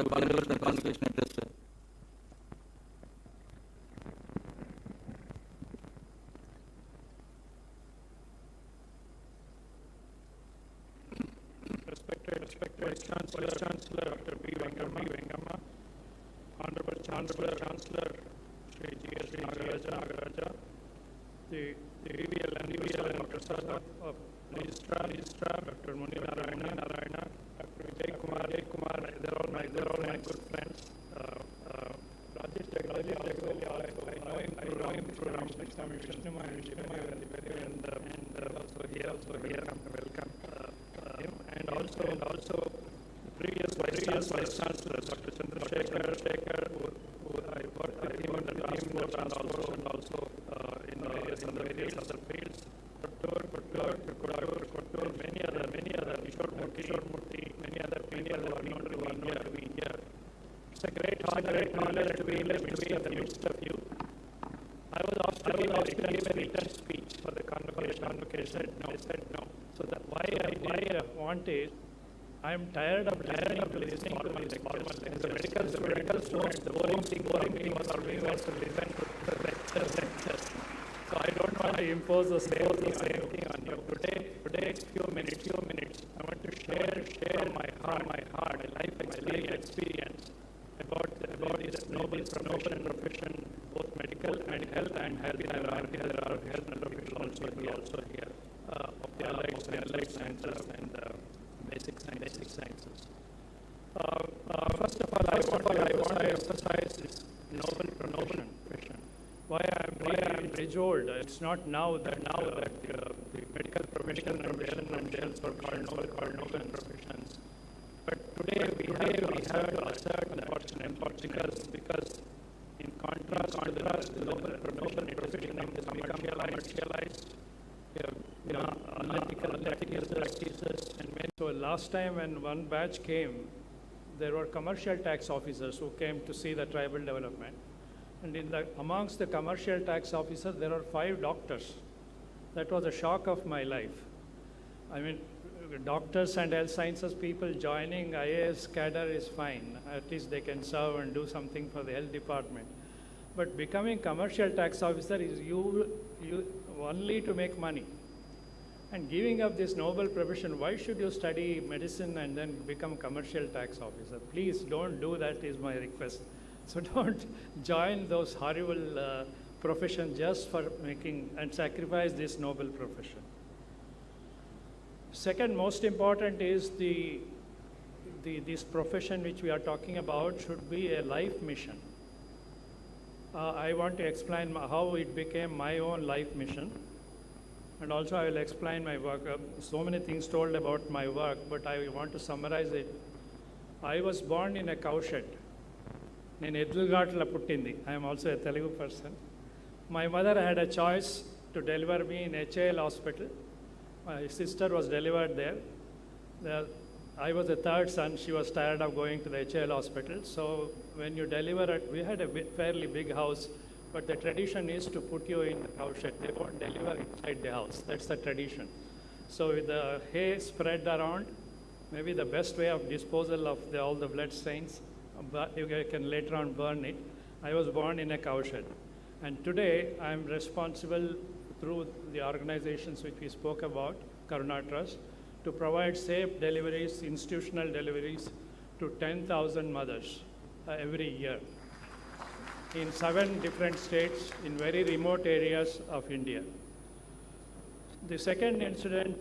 the Convocation address. Respected Chancellor Dr. B. Vengamma, Honorable Chancellor Shri G.S. Nagaraja, the BVL and Dr. of Registrar Dr. Muni Narayana, Dr. Vijay Kumar, they're all my good friends. Rajesh Jagdali, I know him through Ramshnama and also here, welcome. And also the previous Vice Chancellor, Dr. Chandrasekhar, who I worked with him on the transport and also in various other fields. Kottur, many other, Kishore many other people who are known to be here. It's a great honor to be in the midst of you. I was asked to give a written speech for the convocation. I said no. So why I want is, I am tired of listening to these lectures. The medical students, the boring thing was always to listen to the lectures. So I don't want to impose the same thing on you. Today, few minutes, I want to share my heart, my life experience about this noble profession, both medical and health, and there are health professionals also here. Of the allied sciences and basic sciences. First of all, I want to emphasize this noble profession. Why I am bejeweled. It's not now that the medical profession and health are called noble professions. But today we have to assert that because in contrast to the noble profession is commercialized. Unethical practices, and so last time when one batch came, there were commercial tax officers who came to see the tribal development, and amongst the commercial tax officers there are 5 doctors. That was a shock of my life. I mean, doctors and health sciences people joining IAS cadre is fine. At least they can serve and do something for the health department. But becoming commercial tax officer is you only to make money. and giving up this noble profession. Why should you study medicine and then become commercial tax officer? Please don't do that, is my request. So don't join those horrible professions just for making and sacrifice this noble profession. Second most important is this profession which we are talking about should be a life mission. I want to explain how it became my own life mission. And also I will explain my work. So many things told about my work, but I want to summarize it. I was born in a cowshed. నేను ఎద్దులఘాట్ల పుట్టింది. I am also a Telugu person. My mother had a choice to deliver me in HAL hospital. My sister was delivered there. I was the third son. She was tired of going to the HAL hospital. So when you deliver it, we had a fairly big house, but the tradition is to put you in the cowshed. They won't deliver inside the house. That's the tradition. So with the hay spread around, maybe the best way of disposal of all the blood stains, but you can later on burn it. I was born in a cowshed. And today I am responsible through the organizations which we spoke about, Karuna Trust, to provide safe deliveries, institutional deliveries to 10,000 mothers every year in 7 different states in very remote areas of India. The second incident,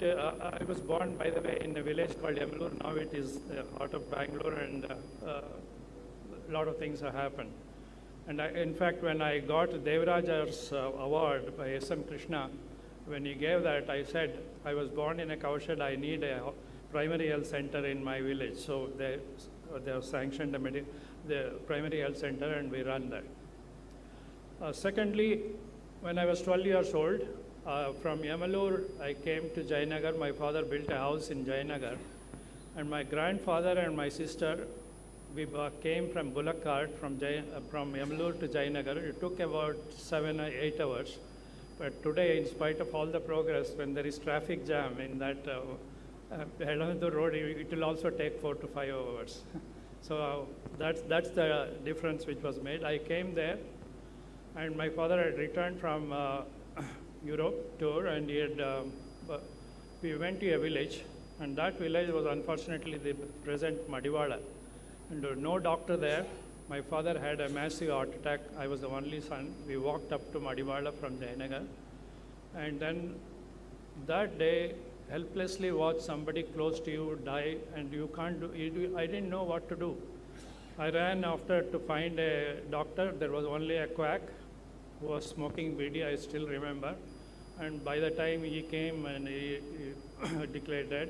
I was born, by the way, in a village called Yamalur. Now it is out of Bangalore, and a lot of things have happened. And in fact, when I got Devarajar's award by S.M. Krishna, when he gave that, I said, I was born in a cowshed, I need a primary health center in my village. So they have sanctioned the primary health center, and we run that. Secondly, when I was 12 years old, from Yamalur, I came to Jayanagar. My father built a house in Jayanagar. And my grandfather and my sister, we came from Bullock Cart from Yamalur to Jayanagar. It took about 7 or 8 hours. But today, in spite of all the progress, when there is traffic jam in that Helahandur road, it will also take 4 to 5 hours. So that's the difference which was made. I came there, and my father had returned from Europe tour, and we went to a village, and that village was unfortunately the present Madiwala. And there was no doctor there. My father had a massive heart attack. I was the only son. We walked up to Madiwala from Jayanagar, and then that day, helplessly watched somebody close to you die, and you can't do. I didn't know what to do. I ran after to find a doctor. There was only a quack who was smoking bidi, I still remember. And by the time he came and he declared dead,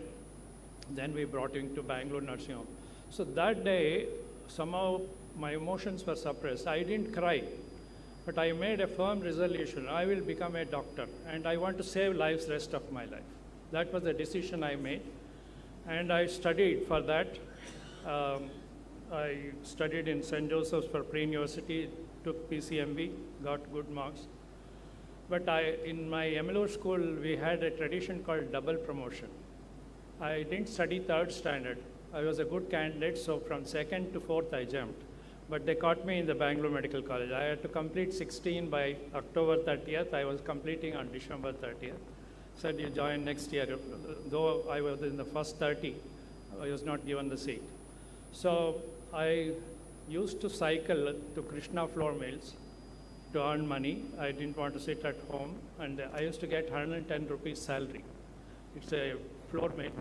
then we brought him to Bangalore nursing home. So that day, somehow my emotions were suppressed. I didn't cry, but I made a firm resolution. I will become a doctor, and I want to save lives rest of my life. That was the decision I made, and I studied for that. I studied in St. Joseph's for pre-university, took PCMB, got good marks. But in my Yamalur school, we had a tradition called double promotion. I didn't study 3rd standard. I was a good candidate, so from 2nd to 4th I jumped. But they caught me in the Bangalore Medical College. I had to complete 16 by October 30th. I was completing on December 30th. Said you join next year. Though I was in the first 30, I was not given the seat. So I used to cycle to Krishna flour mills to earn money. I didn't want to sit at home, and I used to get 110 rupees salary. It's a flour mill.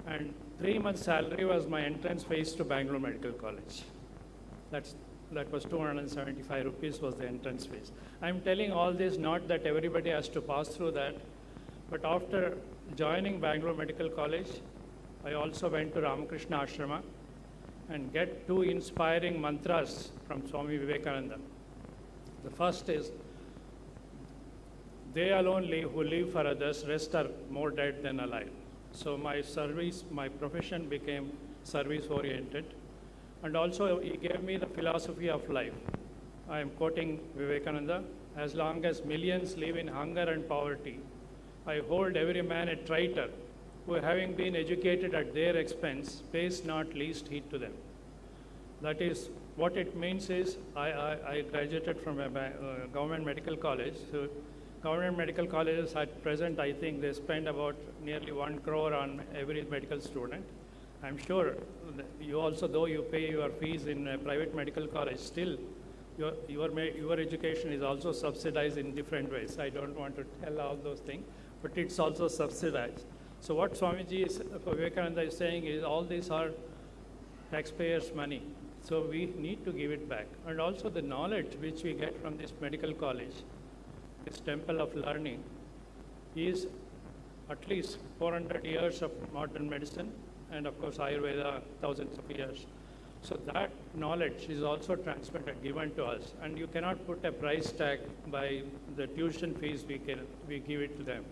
And 3 months salary was my entrance fees to Bangalore Medical College. That was 275 rupees was the entrance fees. I'm telling all this not that everybody has to pass through that, but after joining Bangalore Medical College, I also went to Ramakrishna Ashrama and get 2 inspiring mantras from Swami Vivekananda. The first is, they alone who live for others, rest are more dead than alive. So my profession became service-oriented. And also he gave me the philosophy of life. I am quoting Vivekananda, as long as millions live in hunger and poverty, I hold every man a traitor, who having been educated at their expense, pays not least heed to them. That is, what it means is, I graduated from a government medical college, so government medical colleges at present, I think they spend about nearly 1 crore on every medical student. I'm sure that you also, though you pay your fees in a private medical college, still your education is also subsidized in different ways. I don't want to tell all those things, but it's also subsidized. So what Swamiji Vivekananda is saying is all these are taxpayers' money. So we need to give it back. And also the knowledge which we get from this medical college, this temple of learning, is at least 400 years of modern medicine and of course Ayurveda, thousands of years. So that knowledge is also transmitted, given to us. And you cannot put a price tag by the tuition fees we give it to them.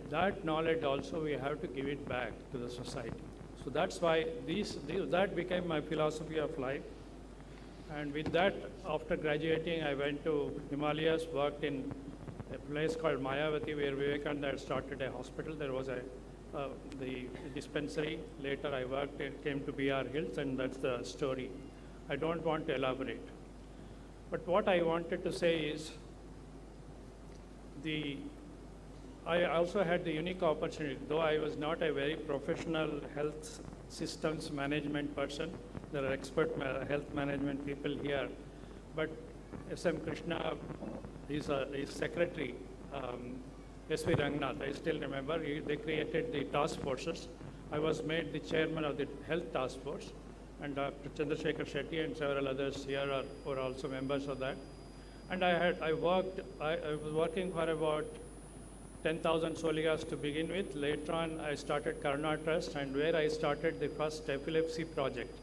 That knowledge also we have to give it back to the society. So that's why that became my philosophy of life. And with that, after graduating, I went to Himalayas, worked in a place called Mayavati, where Vivekananda had started a hospital. There was the dispensary. Later I worked, came to BR Hills, and that's the story. I don't want to elaborate. But what I wanted to say is, I also had the unique opportunity, though I was not a very professional health systems management person. There are expert health management people here. But S.M. Krishna, his secretary, S.V. Rangnath, I still remember, they created the task forces. I was made the chairman of the health task force, and Dr. Chandrasekhar Shetty and several others here were also members of that. And I was working for about 10,000 soligas to begin with. Later on, I started Karna Trust, and where I started the first epilepsy project.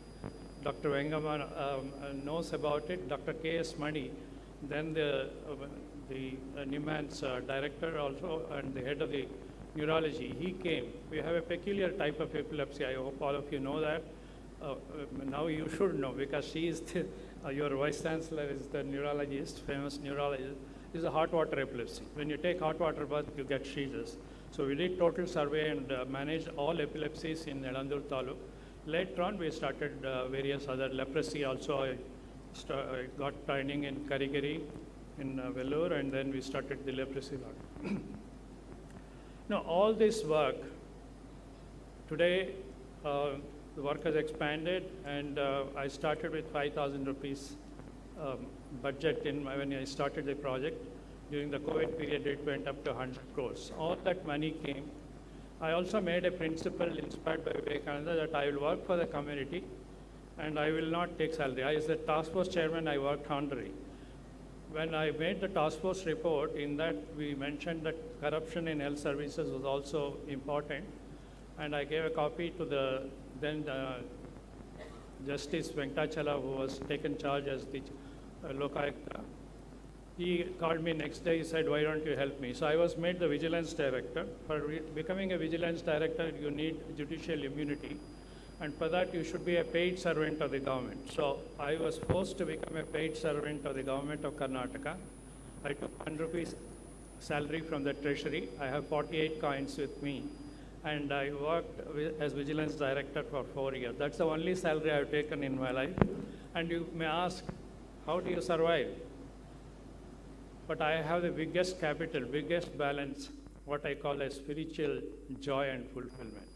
Dr. Vengaman knows about it. Dr. K.S. Mani, then the NIMAN's director also, and the head of the neurology, he came. We have a peculiar type of epilepsy. I hope all of you know that. Now you should know, because she is your vice chancellor is the neurologist, famous neurologist. This is a hot water epilepsy. When you take hot water bath, you get seizures. So we did total survey and managed all epilepsies in Elandur Taluk. Later on, we started various other leprosy also. I got training in Karigari, in Vellore, and then we started the leprosy lab. Now, all this work, today, the work has expanded, and I started with 5,000 rupees budget when I started the project. During the COVID period, it went up to 100 crores. All that money came. I also made a principle inspired by Vivekananda that I will work for the community and I will not take salary. As the task force chairman, I worked honorary. When I made the task force report, in that we mentioned that corruption in health services was also important, and I gave a copy to the then Justice Venkatachala, who was taken charge as the Lokayukta. He called me next day, he said, why don't you help me? So I was made the vigilance director. For becoming a vigilance director, you need judicial immunity. And for that, you should be a paid servant of the government. So I was forced to become a paid servant of the government of Karnataka. I took 100 rupees salary from the treasury. I have 48 coins with me. And I worked as vigilance director for 4 years. That's the only salary I've taken in my life. And you may ask, how do you survive? But I have the biggest capital, biggest balance, what I call a spiritual joy and fulfillment.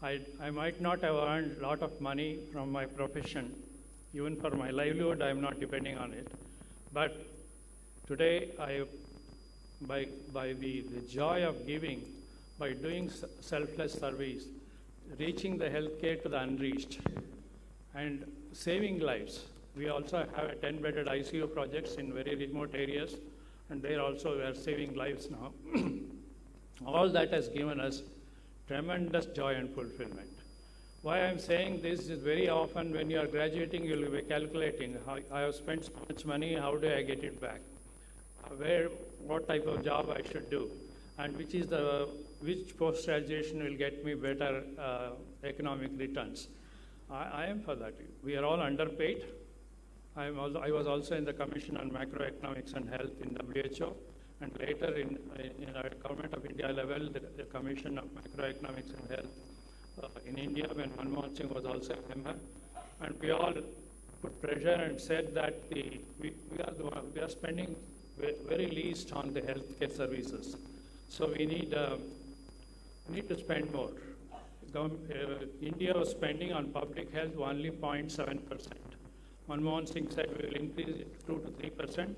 I might not have earned a lot of money from my profession. Even for my livelihood, I am not depending on it. But today, by the joy of giving, by doing selfless service, reaching the healthcare to the unreached, and saving lives. We also have a 10-bedded ICU projects in very remote areas, and there also we are saving lives now. All that has given us tremendous joy and fulfillment. Why I'm saying this is very often when you are graduating, you will be calculating, how I have spent so much money, how do I get it back? What type of job I should do? And which post-graduation will get me better economic returns? I am for that. We are all underpaid. I was also in the Commission on Macroeconomics and Health in WHO, and later in our Government of India level, the Commission of Macroeconomics and Health in India, when Manmohan Singh was also a member. And we all put pressure and said that we are spending very least on the healthcare services. So we need to spend more. India was spending on public health only 0.7%. Manmohan Singh said we will increase it to 2 to 3%,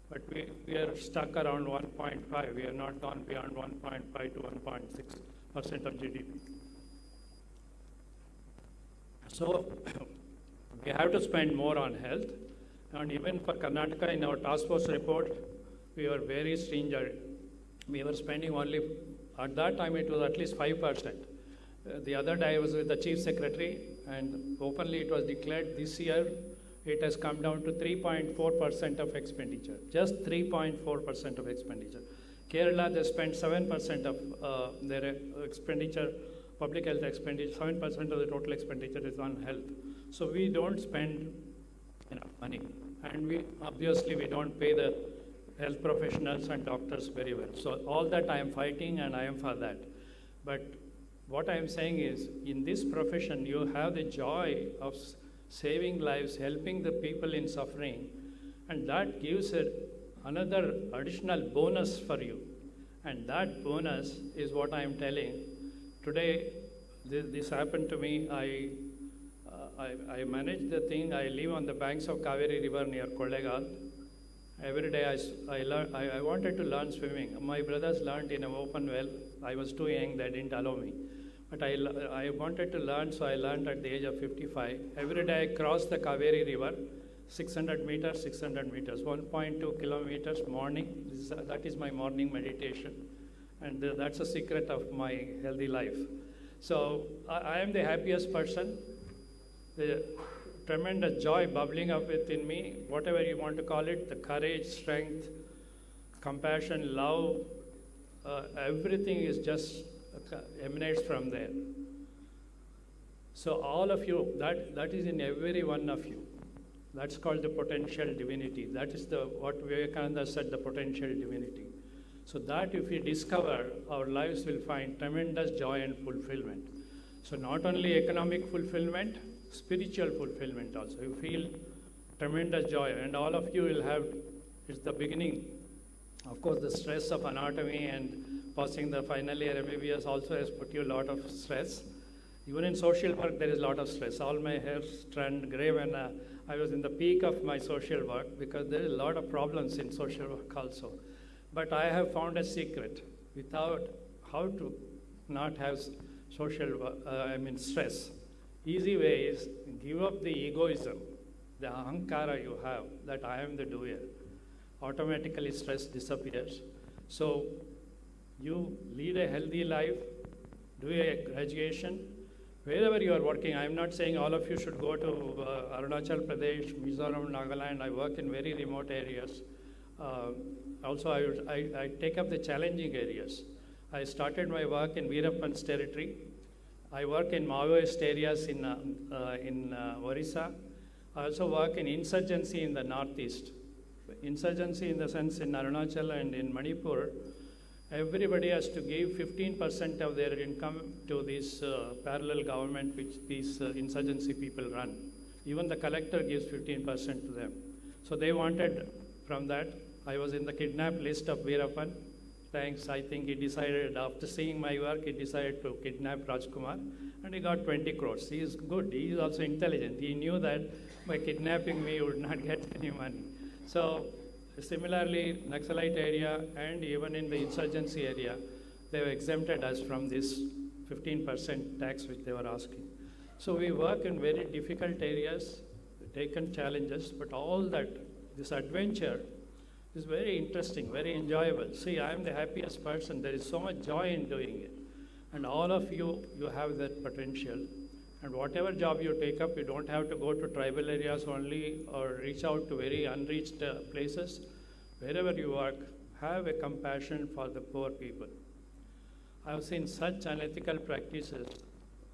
but we are stuck around 1.5. We have not gone beyond 1.5 to 1.6% of GDP. So we have to spend more on health. And even for Karnataka, in our task force report, we were very stringent. We were spending only, at that time it was at least 5%. The other day I was with the chief secretary, and openly it was declared this year it has come down to 3.4% of expenditure, just 3.4% of expenditure. Kerala, they spend 7% of their expenditure, public health expenditure, 7% of the total expenditure is on health. So we don't spend enough money, and we don't pay the health professionals and doctors very well. So all that I am fighting, and I am for that. But what I am saying is, in this profession, you have the joy of saving lives, helping the people in suffering, and that gives another additional bonus for you. And that bonus is what I am telling. Today, this happened to me. I manage the thing. I live on the banks of Kaveri River near Kollegal. Every day I wanted to learn swimming. My brothers learned in an open well. I was too young, they didn't allow me. But I wanted to learn, so I learned at the age of 55. Every day I cross the Kaveri River, 600 meters, 1.2 kilometers morning. That is my morning meditation. And that's a secret of my healthy life. So I am the happiest person. The tremendous joy bubbling up within me, whatever you want to call it, the courage, strength, compassion, love, everything is just emanates from there. So all of you, that is in every one of you. That's called the potential divinity. That is what Vivekananda said, the potential divinity. So that if we discover, our lives will find tremendous joy and fulfillment. So not only economic fulfillment, spiritual fulfillment also. You feel tremendous joy, and all of you will have, it's the beginning. Of course, the stress of anatomy and passing the final year MBBS also has put you a lot of stress. Even in social work, there is a lot of stress. All my hair turned gray when I was in the peak of my social work, because there is a lot of problems in social work also. But I have found a secret without how to not have stress. Easy way is give up the egoism, the ahankara you have, that I am the doer. Automatically stress disappears. So you lead a healthy life, do a graduation, wherever you are working. I am not saying all of you should go to Arunachal Pradesh, Mizoram, Nagaland. I work in very remote areas. Also, I take up the challenging areas. I started my work in Veerappan's territory. I work in Maoist areas in Orissa. I also work in insurgency in the northeast. Insurgency in the sense in Arunachal and in Manipur, everybody has to give 15% of their income to this parallel government which these insurgency people run. Even the collector gives 15% to them. So they wanted from that. I was in the kidnap list of Veerappan. Thanks, I think he decided, after seeing my work, he decided to kidnap Rajkumar, and he got 20 crores. He is good, he is also intelligent. He knew that by kidnapping me, he would not get any money. So similarly, Naxalite area and even in the insurgency area, they have exempted us from this 15% tax which they were asking. So we work in very difficult areas, taken challenges, but all that, this adventure is very interesting, very enjoyable. See, I am the happiest person. There is so much joy in doing it. And all of you, you have that potential. And whatever job you take up, you don't have to go to tribal areas only or reach out to very unreached places. Wherever you work, have a compassion for the poor people. I have seen such unethical practices.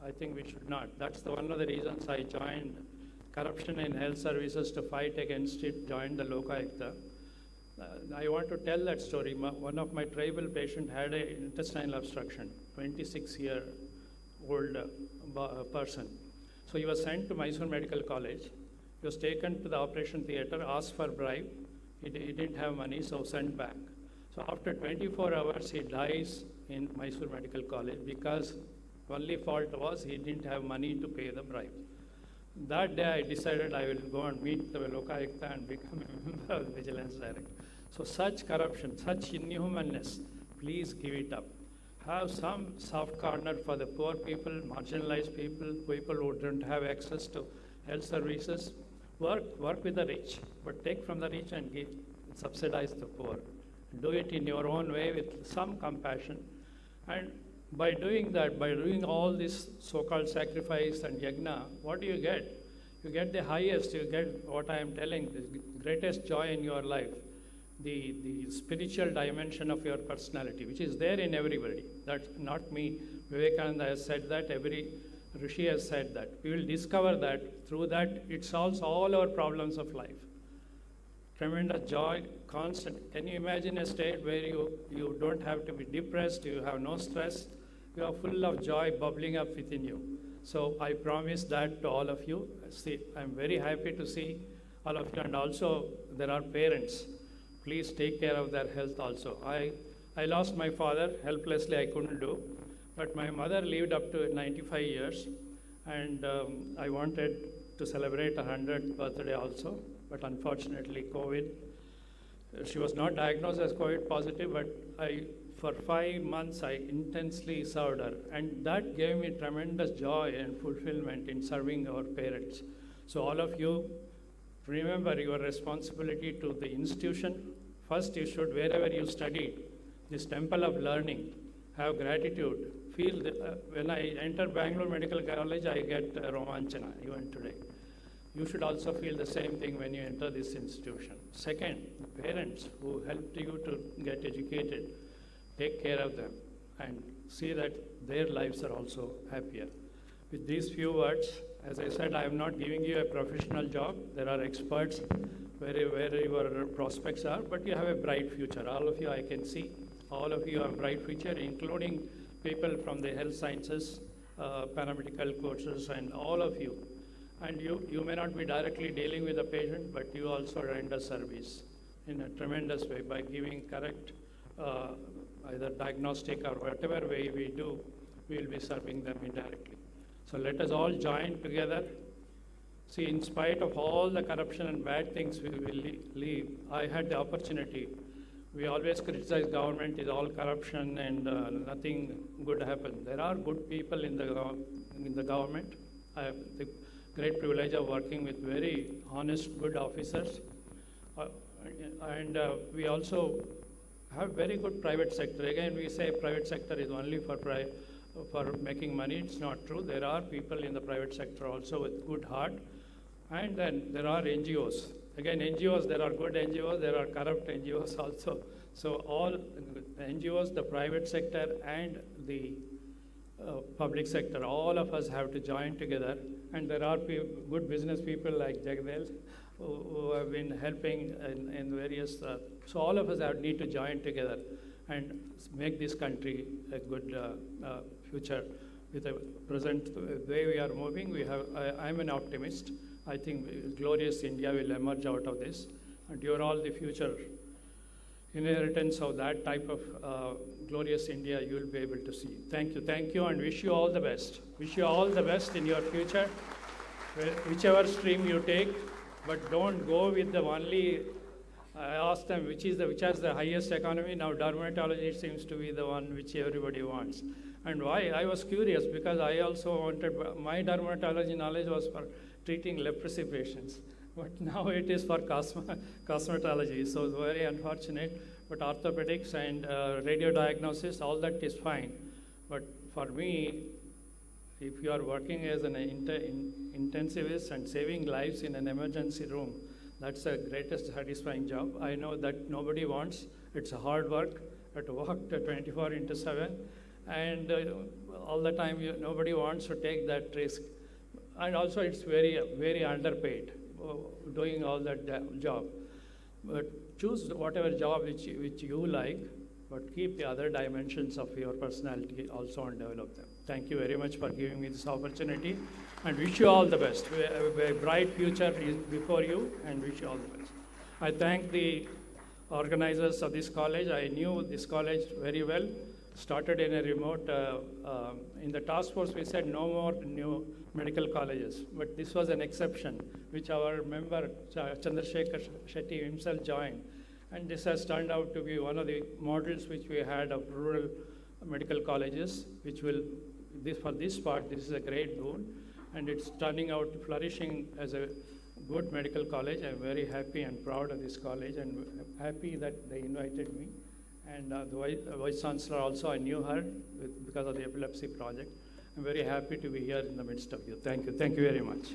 I think we should not. That's one of the reasons I joined corruption in health services to fight against it, joined the Lokayukta. I want to tell that story. One of my tribal patients had an intestinal obstruction, 26-year-old person. So he was sent to Mysore Medical College. He was taken to the operation theatre, asked for bribe. He didn't have money, so sent back. So after 24 hours, he dies in Mysore Medical College because only fault was he didn't have money to pay the bribe. That day I decided I will go and meet the Lokayukta and become a member of the Vigilance Director. So such corruption, such inhumanness, please give it up. Have some soft corner for the poor people, marginalized people, people who don't have access to health services. Work with the rich, but take from the rich and subsidize the poor. Do it in your own way with some compassion. And by doing that, by doing all this so-called sacrifice and yajna, what do you get? You get the highest, you get what I am telling, the greatest joy in your life, the spiritual dimension of your personality, which is there in everybody. That's not me. Vivekananda has said that, every Rishi has said that. We will discover that. Through that, it solves all our problems of life. Tremendous joy, constant. Can you imagine a state where you don't have to be depressed, you have no stress, you are full of joy bubbling up within you. So I promise that to all of you. See, I'm very happy to see all of you. And also, there are parents. Please take care of their health also. I lost my father, helplessly I couldn't do. But my mother lived up to 95 years. And I wanted to celebrate her 100th birthday also. But unfortunately, COVID, she was not diagnosed as COVID positive, but for 5 months, I intensely served her. And that gave me tremendous joy and fulfillment in serving our parents. So all of you, remember your responsibility to the institution. First, you should, wherever you studied, this temple of learning, have gratitude. Feel that, when I enter Bangalore Medical College, I get romanchana, even today. You should also feel the same thing when you enter this institution. Second, parents who helped you to get educated, take care of them and see that their lives are also happier. With these few words, as I said, I am not giving you a professional job. There are experts where your prospects are, but you have a bright future. All of you, I can see, all of you have a bright future, including people from the health sciences, paramedical courses, and all of you. And you may not be directly dealing with the patient, but you also render service in a tremendous way by giving correct either diagnostic or whatever way we do, we will be serving them indirectly. So let us all join together. See, in spite of all the corruption and bad things we will leave, I had the opportunity. We always criticize government is all corruption and nothing good happens. There are good people in the government. I have the great privilege of working with very honest, good officers. And we also have very good private sector. Again, we say private sector is only for making money. It's not true. There are people in the private sector also with good heart. And then there are NGOs. Again, NGOs, there are good NGOs, there are corrupt NGOs also. So all the NGOs, the private sector and the public sector, all of us have to join together. And there are good business people like Jagdel who have been helping in various, so all of us need to join together and make this country a good future. With the present way we are moving, I'm an optimist. I think glorious India will emerge out of this, and you're all the future inheritance of that type of glorious India you will be able to see. Thank you, and wish you all the best. Wish you all the best in your future, whichever stream you take, but don't go with the only, I asked them which has the highest economy. Now dermatology seems to be the one which everybody wants. And why? I was curious because I also wanted, my dermatology knowledge was for treating leprosy patients. But now it is for cosmetology, so it's very unfortunate. But orthopedics and radio diagnosis, all that is fine. But for me, if you are working as an intensivist and saving lives in an emergency room, that's the greatest satisfying job. I know that nobody wants. It's a hard work, but to work 24/7, and all the time nobody wants to take that risk. And also it's very, very underpaid, doing all that job. But choose whatever job which you like, but keep the other dimensions of your personality also and develop them. Thank you very much for giving me this opportunity, and wish you all the best. A bright future is before you, and wish you all the best. I thank the organizers of this college. I knew this college very well. Started in a remote, in the task force we said no more new medical colleges, but this was an exception, which our member Chandrasekhar Shetty himself joined. And this has turned out to be one of the models which we had of rural medical colleges, which will, for this part, this is a great boon, and it's turning out flourishing as a good medical college. I'm very happy and proud of this college, and happy that they invited me. And the Vice Chancellor also, I knew her because of the epilepsy project. I'm very happy to be here in the midst of you. Thank you. Thank you very much.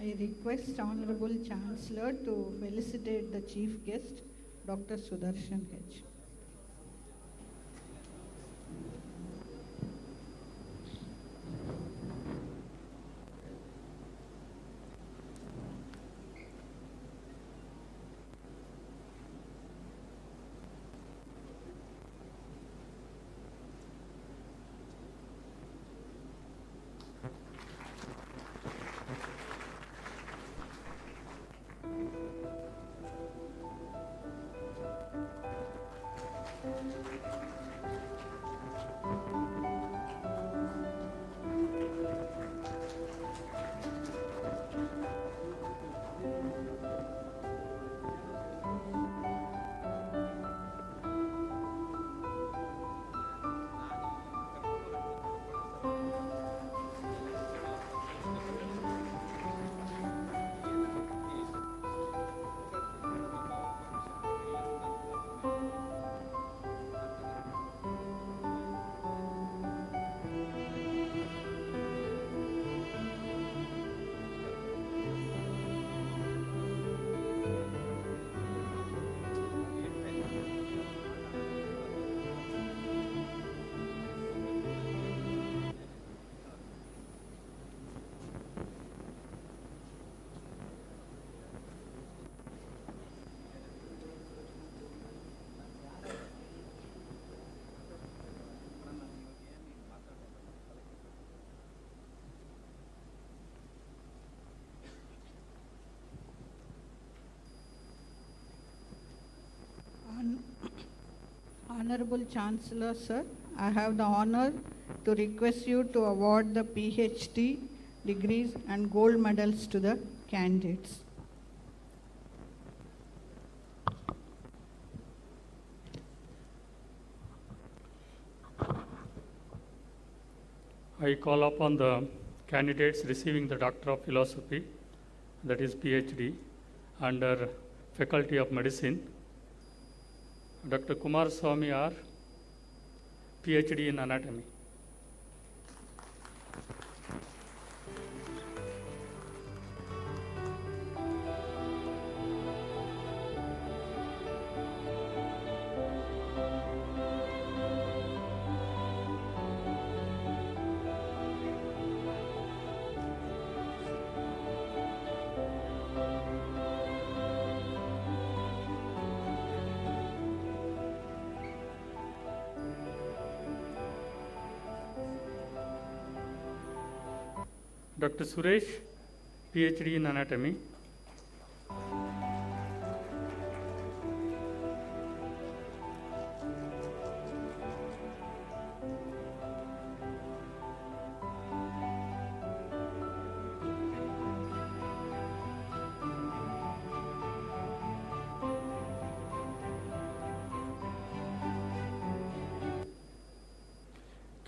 I request Honorable Chancellor to felicitate the Chief Guest, Dr. Sudarshan H. Honorable Chancellor, sir, I have the honor to request you to award the PhD degrees and gold medals to the candidates. I call upon the candidates receiving the Doctor of Philosophy, that is PhD, under Faculty of Medicine, Dr. Kumar Swami R, PhD in Anatomy. Dr. Suresh, PhD in Anatomy.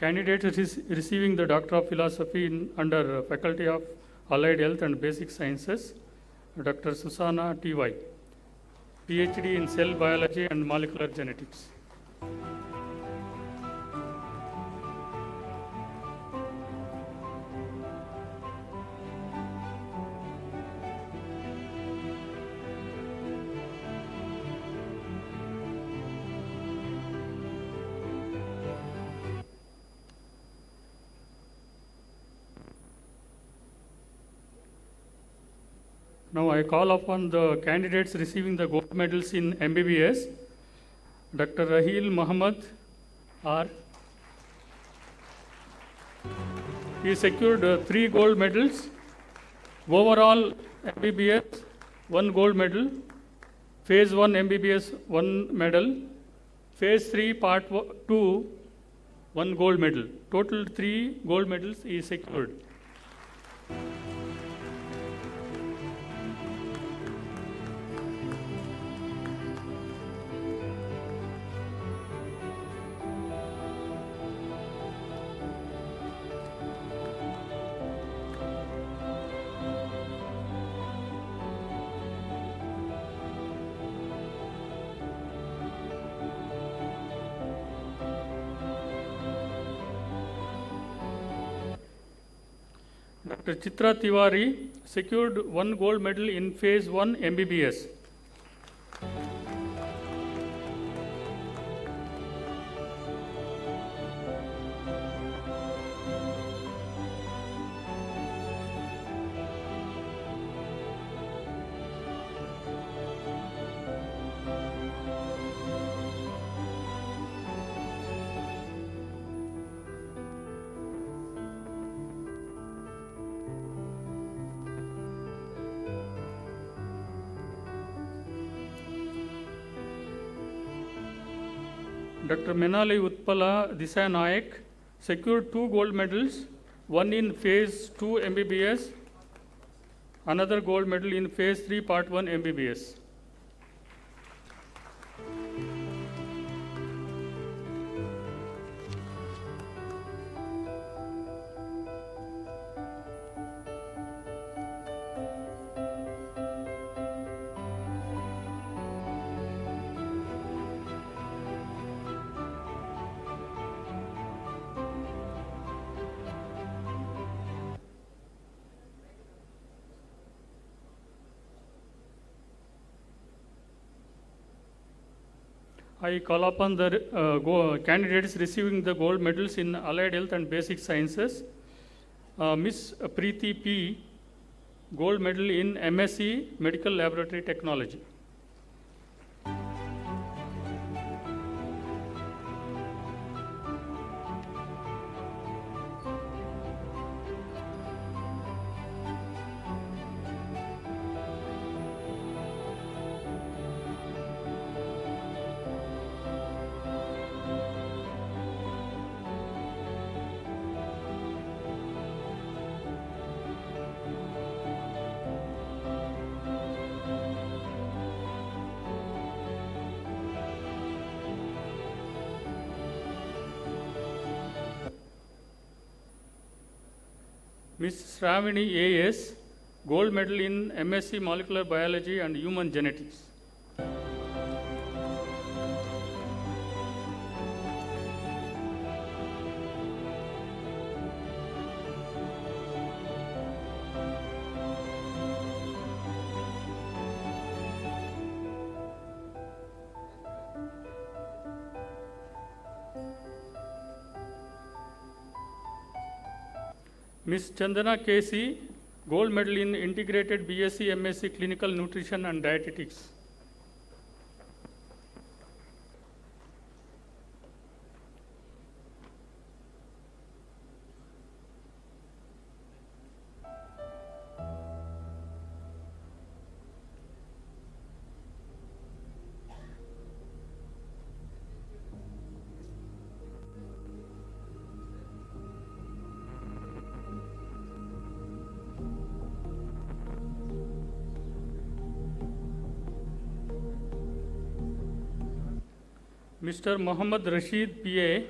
Candidates receiving the Doctor of Philosophy under Faculty of Allied Health and Basic Sciences, Dr. Susana T.Y., PhD in Cell Biology and Molecular Genetics. Now I call upon the candidates receiving the gold medals in MBBS. Dr. Raheel Muhammad R. He secured 3 gold medals. Overall MBBS, 1 gold medal. Phase 1 MBBS, 1 medal. Phase 3 Part 2, 1 gold medal. Total 3 gold medals is secured. Dr. Chitra Tiwari secured 1 gold medal in Phase 1 MBBS. Dr. Menali Utpala Disay Nayak secured 2 gold medals, 1 in Phase 2 MBBS, another gold medal in Phase 3 Part 1 MBBS. I call upon the candidates receiving the gold medals in Allied Health and Basic Sciences. Miss Preeti P. Gold medal in MSc Medical Laboratory Technology. Ms. Shravani A.S., gold medal in MSc Molecular Biology and Human Genetics. Ms. Chandana K.C., gold medal in Integrated BSc MSc Clinical Nutrition and Dietetics. Mr. Muhammad Rashid P.A.,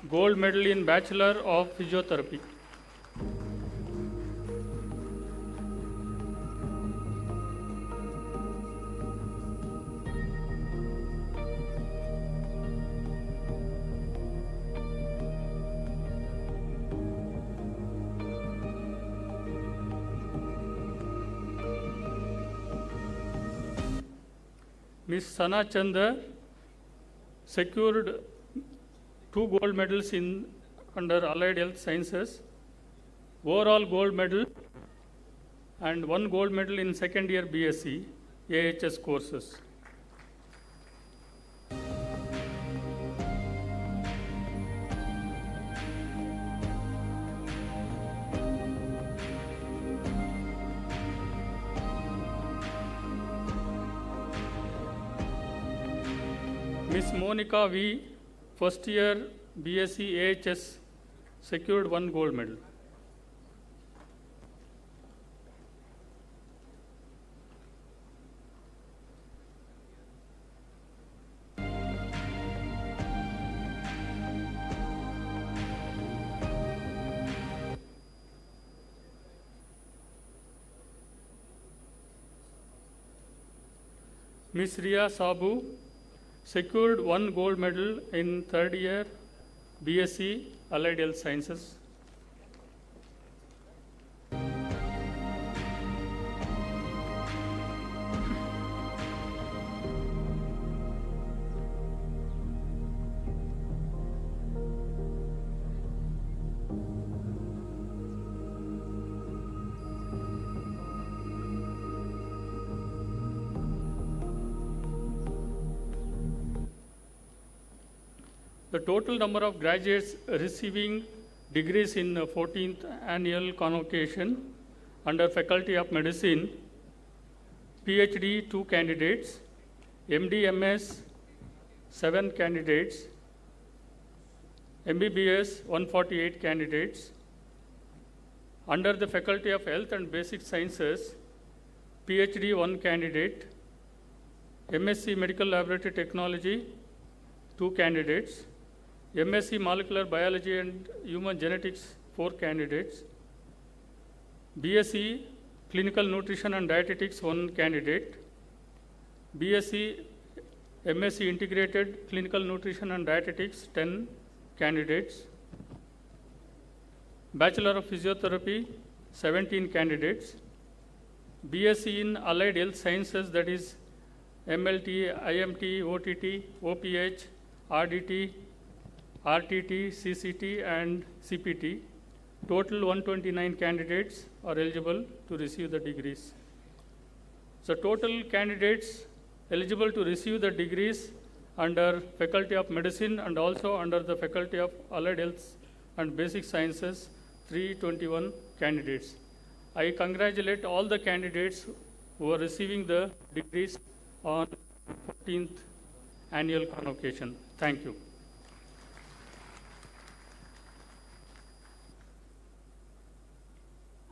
gold medal in Bachelor of Physiotherapy. Ms. Sana Chandra secured 2 gold medals under Allied Health Sciences. Overall gold medal and 1 gold medal in second year BSc AHS courses. Miss Monica V, first year BSc AHS, secured 1 gold medal. Miss Ria Sabu secured 1 gold medal in third year BSc Allied Health Sciences. The total number of graduates receiving degrees in 14th annual convocation under Faculty of Medicine, PhD 2 candidates, MD MS 7 candidates, MBBS 148 candidates. Under the Faculty of Health and Basic Sciences, PhD 1 candidate, MSc Medical Laboratory Technology 2 candidates, MSc Molecular Biology and Human Genetics 4 candidates, BSc Clinical Nutrition and Dietetics 1 candidate, BSc MSc Integrated Clinical Nutrition and Dietetics 10 candidates, Bachelor of Physiotherapy 17 candidates, BSc in Allied Health Sciences, that is MLT, IMT, OTT, OPH, RDT, RTT, CCT and CPT. Total 129 candidates are eligible to receive the degrees. So total candidates eligible to receive the degrees under Faculty of Medicine and also under the Faculty of Allied Health and Basic Sciences, 321 candidates. I congratulate all the candidates who are receiving the degrees on 14th annual convocation. Thank you.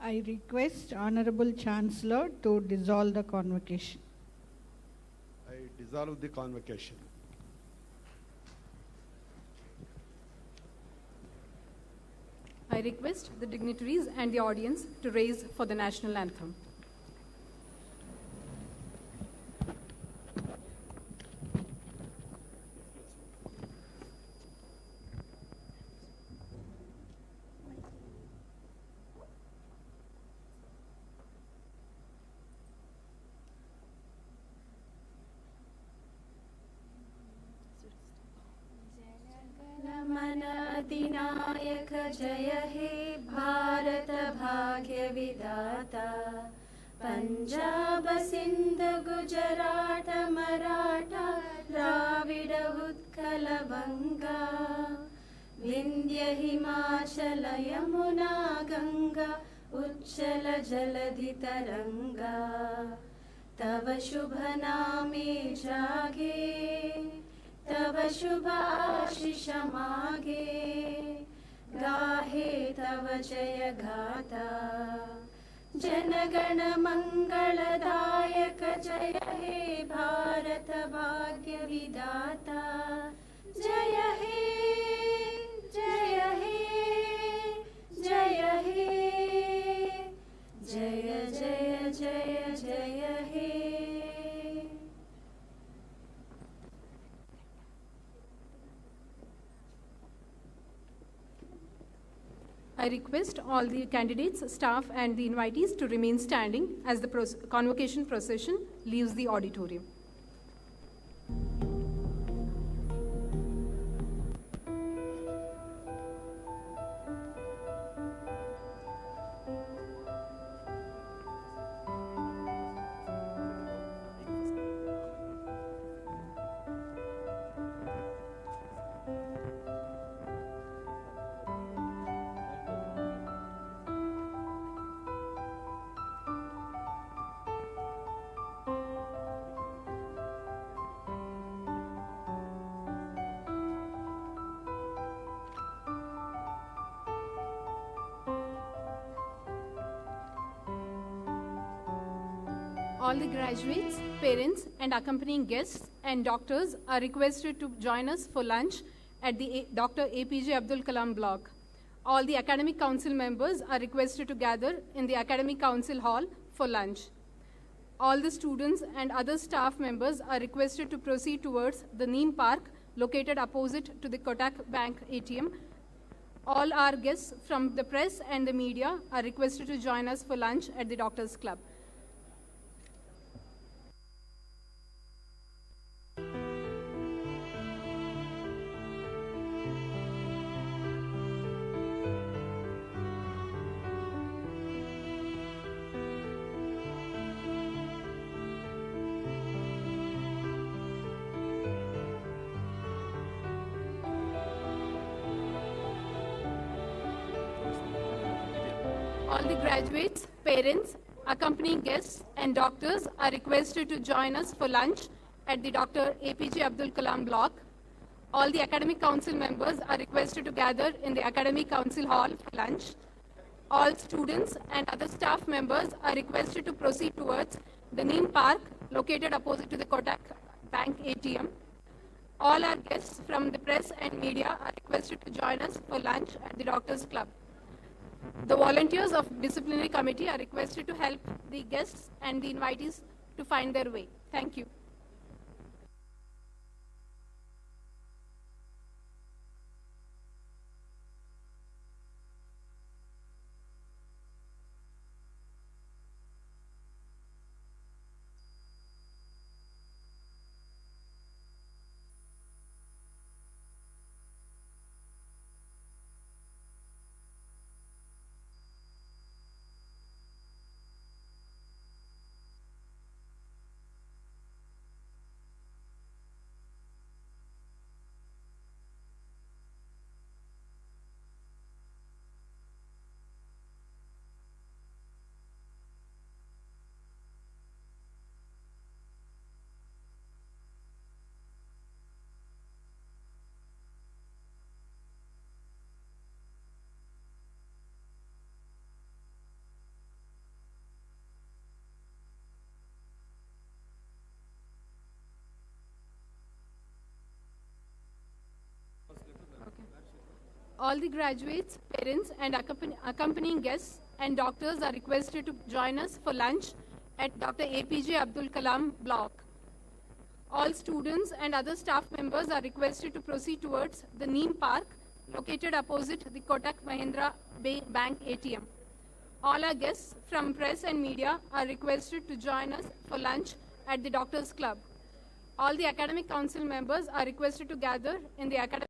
I request Honorable Chancellor to dissolve the convocation. I dissolve the convocation. I request the dignitaries and the audience to raise for the national anthem. मन अधिनायक जय हे भारत भाग्य विधाता पंजाब सिंध गुजरात मराठा द्राविड उत्कल बंगा विंध्य हिमाचल यमुना गंगा उच्चल जलधि तरंगा तव शुभ नामे जागे तव शुभ आशीष मागे गाहे तव जय गाथा जनगण मंगलदायक जय हे भारत भाग्य विधाता जय हे जय हे जय हे जय जय जय जय हे I request all the candidates, staff and the invitees to remain standing as the convocation procession leaves the auditorium. All the graduates, parents, and accompanying guests and doctors are requested to join us for lunch at the Dr. APJ Abdul Kalam block. All the academic council members are requested to gather in the academic council hall for lunch. All the students and other staff members are requested to proceed towards the Neem Park located opposite to the Kotak Bank ATM. All our guests from the press and the media are requested to join us for lunch at the Doctors Club. All the graduates, parents, accompanying guests, and doctors are requested to join us for lunch at the Dr. APJ Abdul Kalam block. All the academic council members are requested to gather in the academic council hall for lunch. All students and other staff members are requested to proceed towards the Neem Park located opposite to the Kotak Bank ATM. All our guests from the press and media are requested to join us for lunch at the Doctors Club. The volunteers of disciplinary committee are requested to help the guests and the invitees to find their way. Thank you. All the graduates, parents, and accompanying guests and doctors are requested to join us for lunch at Dr. APJ Abdul Kalam block. All students and other staff members are requested to proceed towards the Neem Park located opposite the Kotak Mahindra Bank ATM. All our guests from press and media are requested to join us for lunch at the Doctors Club. All the academic council members are requested to gather in the academic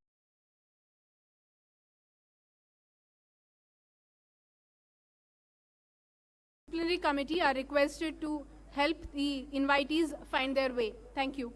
disciplinary committee are requested to help the invitees find their way. Thank you.